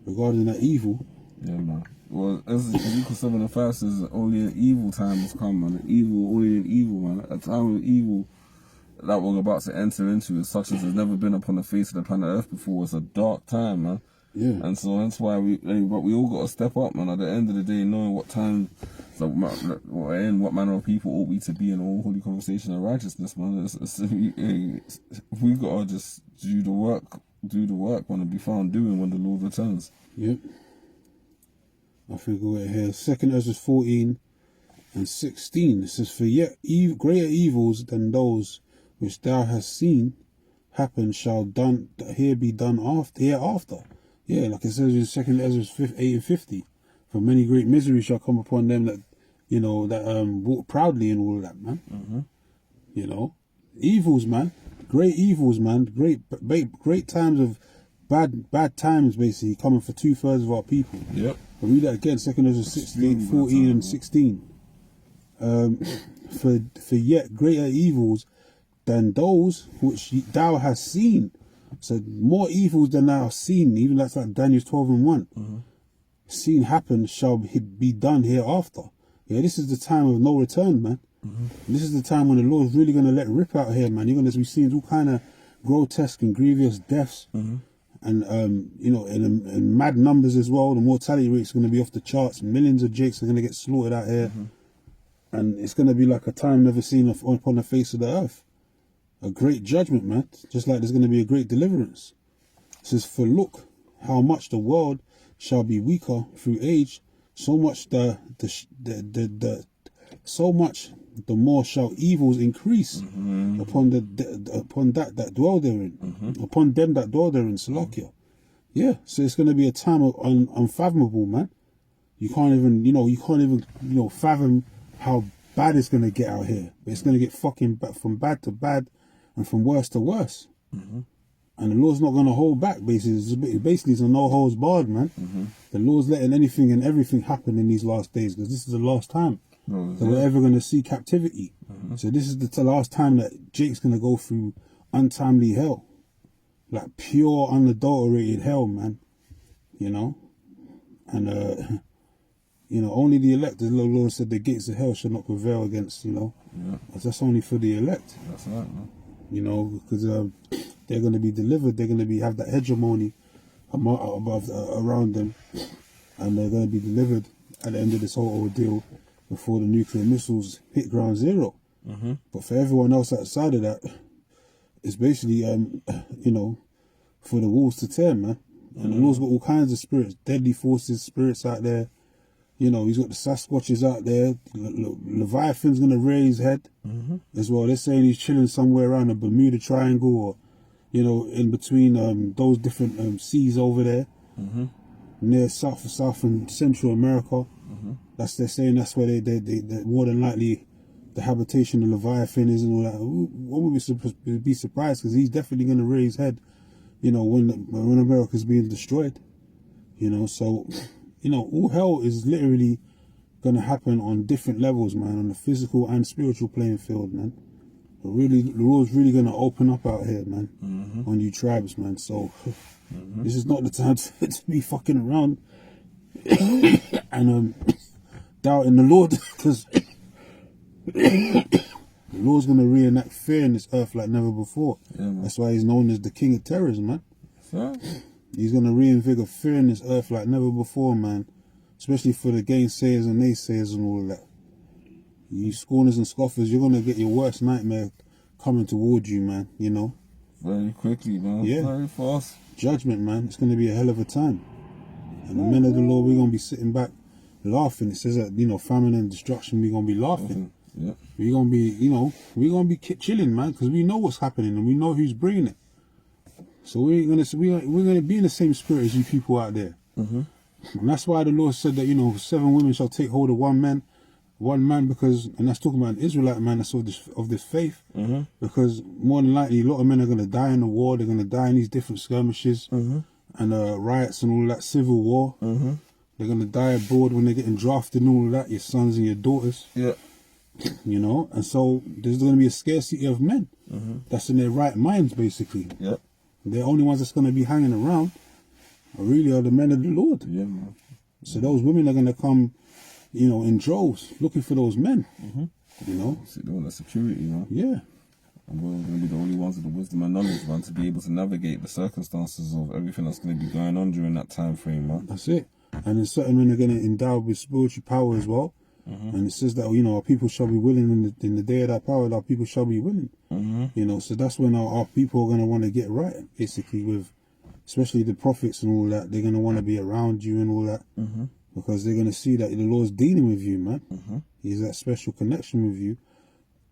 regarding that evil.
Yeah, man. Well, as Ezekiel 7 and 5 says, only an evil time has come, man. Only an evil, man. A time of evil that we're about to enter into is such as has never been upon the face of the planet Earth before. It's a dark time, man.
Yeah.
And so that's why we all got to step up, man. At the end of the day, knowing what time we're in, what manner of people ought we to be in all holy conversation and righteousness, man. We got to just do the work, want to be found doing when the Lord returns.
Yep. I think we're here. 2 Ezra 14 and 16. It says, for yet greater evils than those which thou hast seen happen shall be done hereafter. Yeah, like it says in 2 Ezra 8 and 50. For many great miseries shall come upon them that, walk proudly and all that, man. Evils, man. Great evils, man. Great times of bad times, basically, coming for 2/3 of our people.
Yep.
I'll read that again, 2 Ezra 14 and 16. For yet greater evils than those which thou hast seen. So more evils than thou hast seen, even that's like Daniel 12 and 1. Seen happen shall be done hereafter. Yeah, this is the time of no return, man. This is the time when the Lord's really going to let rip out here, man. You're going to be seeing all kind of grotesque and grievous deaths. And, in mad numbers as well. The mortality rate's going to be off the charts. Millions of jakes are going to get slaughtered out here. And it's going to be like a time never seen upon the face of the earth. A great judgment, man. Just like there's going to be a great deliverance. It says, for look, how much the world shall be weaker through age, so much the more shall evils increase upon that dwell therein, upon them that dwell therein, Salakia. Yeah, so it's going to be a time of unfathomable, man. You can't even fathom how bad it's going to get out here. But it's going to get fucking from bad to bad and from worse to worse.
Mm-hmm.
And the Lord's not going to hold back, basically. It's a no holds barred, man.
Mm-hmm.
The Lord's letting anything and everything happen in these last days, because this is the last time that we're ever going to see captivity.
Mm-hmm.
So this is the last time that Jake's going to go through untimely hell. Like pure, unadulterated hell, man. You know? And, only the elect, the Lord said, the gates of hell shall not prevail against,
Yeah.
That's only for the elect.
That's right, man.
Because they're going to be delivered. They're going to have that hegemony around them. And they're going to be delivered at the end of this whole ordeal before the nuclear missiles hit ground zero.
Mm-hmm.
But for everyone else outside of that, it's basically, for the wolves to tear, man. And the Lord's got all kinds of spirits, deadly forces, spirits out there. He's got the Sasquatches out there. Leviathan's going to rear his head as well. They're saying he's chilling somewhere around the Bermuda Triangle or, in between those different seas over there near South and Central America. They're saying that's where they more than likely the habitation of Leviathan is and all that. One would be surprised, because he's definitely going to rear his head, when America's being destroyed. So... all hell is literally going to happen on different levels, man, on the physical and spiritual playing field, man. But really, the Lord's really going to open up out here, man, on you tribes, man. So this is not the time to be fucking around and doubting the Lord, because the Lord's going to reenact fear in this earth like never before.
Yeah,
that's why he's known as the King of Terrors, man.
That's right.
He's going to reinvigorate fear in this earth like never before, man. Especially for the gainsayers and naysayers and all of that. You scorners and scoffers, you're going to get your worst nightmare coming towards you, man,
Very quickly, man.
Yeah.
Very fast.
Judgment, man. It's going to be a hell of a time. And the men of the Lord, we're going to be sitting back laughing. It says that, famine and destruction, we're going to be laughing.
Yeah.
We're going to be, we're going to be chilling, man, because we know what's happening and we know who's bringing it. So we're gonna be in the same spirit as you people out there. And that's why the Lord said that, 7 women shall take hold of one man, because, and that's talking about an Israelite man that's of this faith, because more than likely a lot of men are gonna die in the war. They're gonna die in these different skirmishes and riots and all that, civil war. They're gonna die abroad when they're getting drafted and all of that. Your sons and your daughters.
Yeah.
And so there's gonna be a scarcity of men that's in their right minds, basically.
Yeah.
The only ones that's going to be hanging around are the men of the Lord.
Yeah, man.
So those women are going to come, in droves, looking for those men.
See, they want that security, man.
Yeah.
And we're going to be the only ones with the wisdom and knowledge, man, to be able to navigate the circumstances of everything that's going to be going on during that time frame, man.
That's it. And then certain men are going to endow with spiritual power as well. And it says that, our people shall be willing in the day of that power, our people shall be willing. So that's when our people are going to want to get right, basically, with especially the prophets and all that. They're going to want to be around you and all that, because they're going to see that the Lord's dealing with you, man. He's that special connection with you,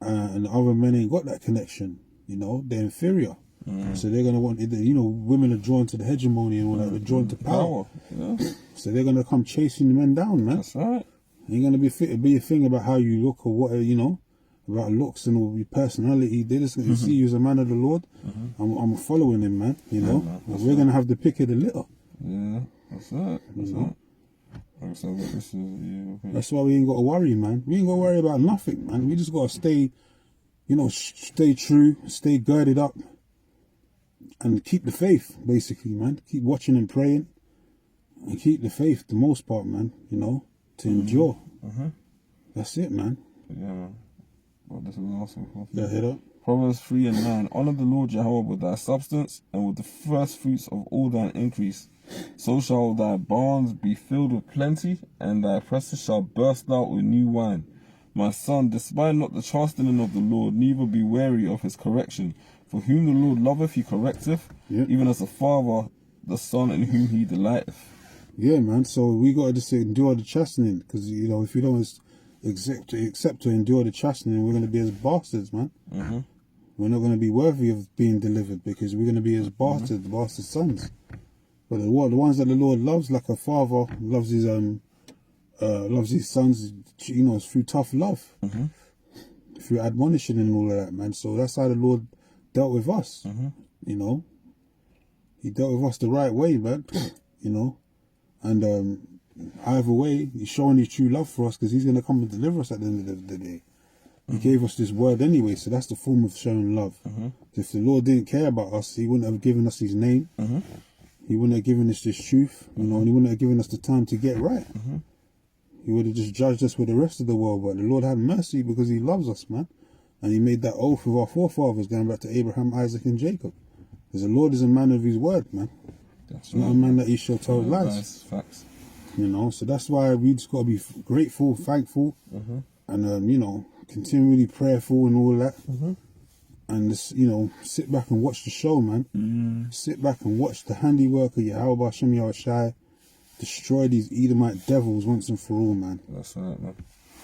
and the other men ain't got that connection. They're inferior. So they're going to want, women are drawn to the hegemony and all that. They're drawn to power.
Yeah.
So they're going to come chasing the men down, man.
That's right.
Ain't gonna be a thing about how you look or what, about looks and all your personality. They just gonna see you as a man of the Lord. I'm following him, man.
Man,
we're gonna have the pick of the litter.
Yeah, that's right. That's right. So this is,
That's why we ain't got to worry, man. We ain't got to worry about nothing, man. We just got to stay, stay true, stay girded up, and keep the faith, basically, man. Keep watching and praying, and keep the faith, the most part, man. To endure. That's it, man.
Yeah, man. Well, this is awesome.
Yeah, head up.
Proverbs 3:9. Honor the Lord Jehovah with thy substance and with the first fruits of all thine increase. So shall thy barns be filled with plenty, and thy presses shall burst out with new wine. My son, despise not the chastening of the Lord, neither be weary of his correction. For whom the Lord loveth, he correcteth, even as a father the son in whom he delighteth.
Yeah, man. So we got to just endure the chastening, because if you don't accept to endure the chastening, we're going to be as bastards, man. We're not going to be worthy of being delivered, because we're going to be as bastards, bastard sons. But the ones that the Lord loves, like a father loves his sons, you know, through tough love, through admonition and all of that, man. So that's how the Lord dealt with us. You know, He dealt with us the right way, man. You know, and either way, He's showing His true love for us because He's gonna come and deliver us at the end of the day. He gave us this word anyway, so that's the form of showing love. If the Lord didn't care about us, He wouldn't have given us His name. He wouldn't have given us this truth, you know, and He wouldn't have given us the time to get right. He would have just judged us with the rest of the world. But the Lord had mercy because He loves us, man. And He made that oath with our forefathers going back to Abraham, Isaac, and Jacob. Because the Lord is a man of His word, man. That's not a man that He shall tell lies.
Nice. Facts.
You know, so that's why we just got to be grateful, thankful, and, you know, continually prayerful and all that. And just, you know, sit back and watch the show, man. Sit back and watch the handiwork of Yahweh Hashem Yahushai destroy these Edomite devils once and for all, man.
That's right, man.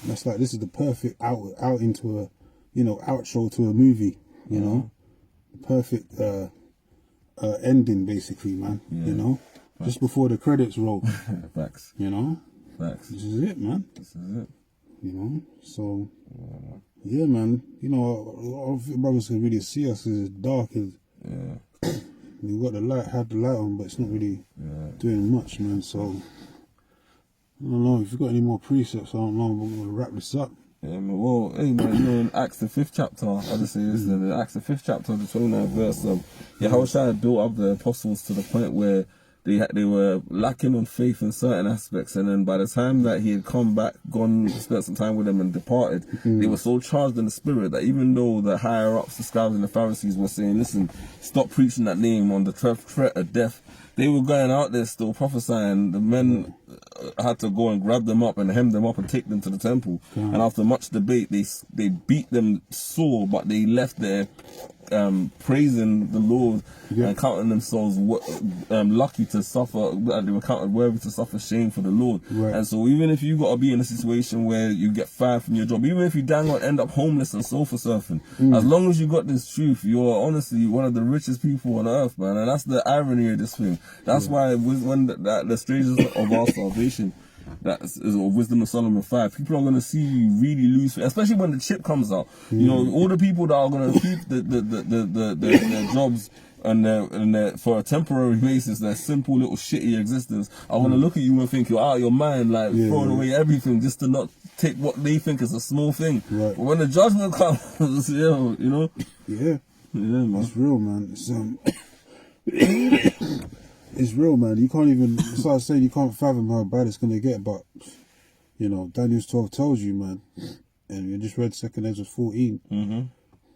That's like, this is the perfect out into a, you know, outro to a movie, you know. The perfect ending, basically, man. You know, just before the credits roll.
Facts.
You know.
Facts.
This is it, man.
This is it.
You know, so yeah, man. You know, a lot of brothers can really see us as dark as. We got the light, had the light on, but it's not really doing much, man. So I don't know if you've got any more precepts. I don't know. We're gonna wrap this up.
Yeah, man. Well, hey, man, you know, in Acts the 5th chapter, I just say this, in Acts the 5th chapter, the 29th verse, Yahushua built up the apostles to the point where they were lacking on faith in certain aspects, and then by the time that He had come back, spent some time with them and departed, they were so charged in the spirit that even though the higher ups, the scribes and the Pharisees were saying, listen, stop preaching that name on the threat of death, they were going out there still prophesying. The men had to go and grab them up and hem them up and take them to the temple. And after much debate, they beat them sore, but they left there praising the Lord and counting themselves lucky to suffer, and they were counted worthy to suffer shame for the Lord. And so even if you got to be in a situation where you get fired from your job, even if you dang on end up homeless and sofa surfing, as long as you got this truth, you're honestly one of the richest people on earth, man. And that's the irony of this thing. That's why when the stages of our salvation, that is Wisdom of Solomon 5, people are going to see you really lose, especially when the chip comes out. You know, all the people that are going to keep their jobs and for a temporary basis, their simple little shitty existence, are going to look at you and think you're out of your mind, like throwing away everything just to not take what they think is a small thing. But when the judgment comes, you know. Yeah, man.
It's real, man. It's real, man. You can't even, so I was saying, you can't fathom how bad it's going to get, but, you know, Daniel's 12 tells you, man. And you just read 2nd Ezra 14.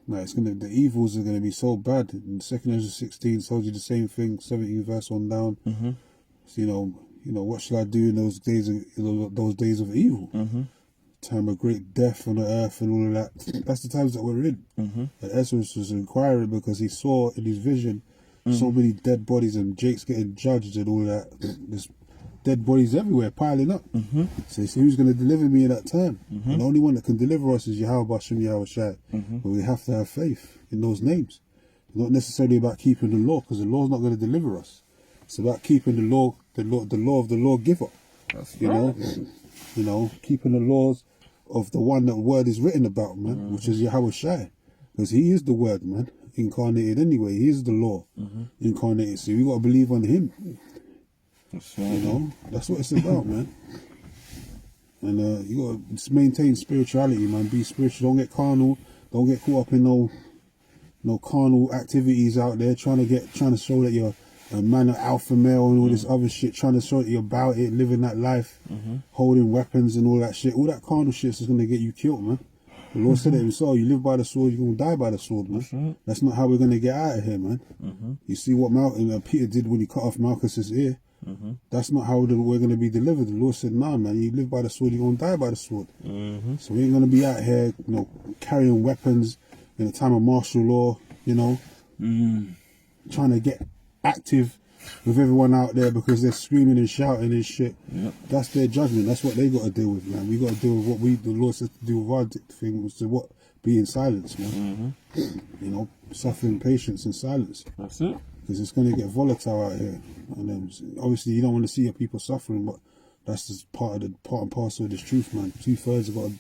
Like, it's gonna, the evils are going to be so bad. And 2nd Ezra 16 tells you the same thing, 17 verse on down. So, you know, what shall I do in those days of evil? Time of great death on the earth and all of that. That's the times that we're in. And Ezra was inquiring because he saw in his vision so many dead bodies and Jake's getting judged and all that. There's dead bodies everywhere piling up. So he said, who's going to deliver me in that time? And the only one that can deliver us is Yahweh Hashem Yahushai. But we have to have faith in those names. It's not necessarily about keeping the law, because the law's not going to deliver us. It's about keeping the law of the lawgiver. That's right. You know, keeping the laws of the one that the word is written about, man, which is Yahushai. Because He is the word, man. Incarnated anyway. He is the law incarnated, so we got to believe on Him. That's right. You know, that's what it's about, man. And you got to just maintain spirituality, man. Be spiritual. Don't get carnal. Don't get caught up in no carnal activities out there trying to show that you're a man of alpha male and all this other shit, trying to show that you're about it, living that life, holding weapons and all that shit. All that carnal shit is going to get you killed, man. The Lord said it Himself, you live by the sword, you're going to die by the sword, man. That's not how we're going to get out of here, man. You see what Peter did when he cut off Malchus's ear? That's not how we're going to be delivered. The Lord said, nah, man, you live by the sword, you're going to die by the sword. So we ain't going to be out here, you know, carrying weapons in a time of martial law, you know, trying to get active with everyone out there because they're screaming and shouting and shit. That's their judgment. That's what they got to deal with, man. We got to deal with what the Lord says to do with our thing, was to what? Be in silence, man. You know, suffering patience in silence.
That's it.
because it's going to get volatile out here. And obviously, you don't want to see your people suffering, but that's just part and parcel of this truth, man. 2/3 have got to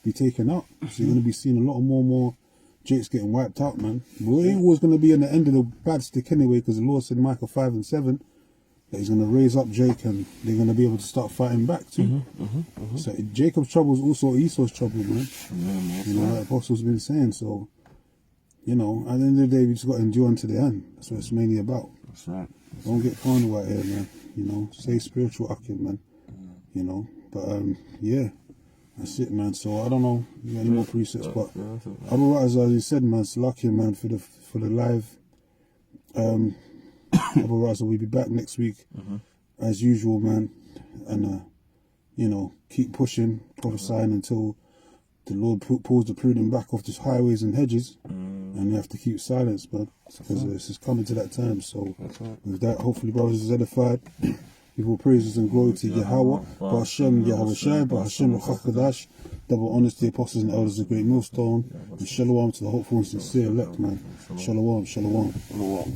be taken out. So you're going to be seeing a lot more Jakes getting wiped out, man. But it ain't always going to be on the end of the bad stick anyway, because the Lord said in Micah 5 and 7 that he's going to raise up Jake and they're going to be able to start fighting back too. So Jacob's trouble is also Esau's trouble, man. You know, like Apostle's been saying. So, you know, at the end of the day, we just got to endure unto the end. That's what it's mainly about.
That's right.
Don't get carnal out here, man. You know, stay spiritual, Akim, man. You know, but yeah, that's it, man. So I don't know if you got any more presets, but otherwise, as you said, man, it's lucky, man, for the live. Otherwise, we'll be back next week as usual, man, and you know, keep pushing, prophesying until the Lord pulls the prudent back off the highways and hedges, and we have to keep silence, man, because this is coming to that time. So with that, hopefully, brothers is edified. Give all praises and glory to Yahweh, Ba'Hashem, Yahweh Shai, Ba'Hashem, Chakadash, double honors to the apostles and elders of the great millstone, and shalom to the hopeful and sincere elect, man. Shalom, shalom.
Shalom.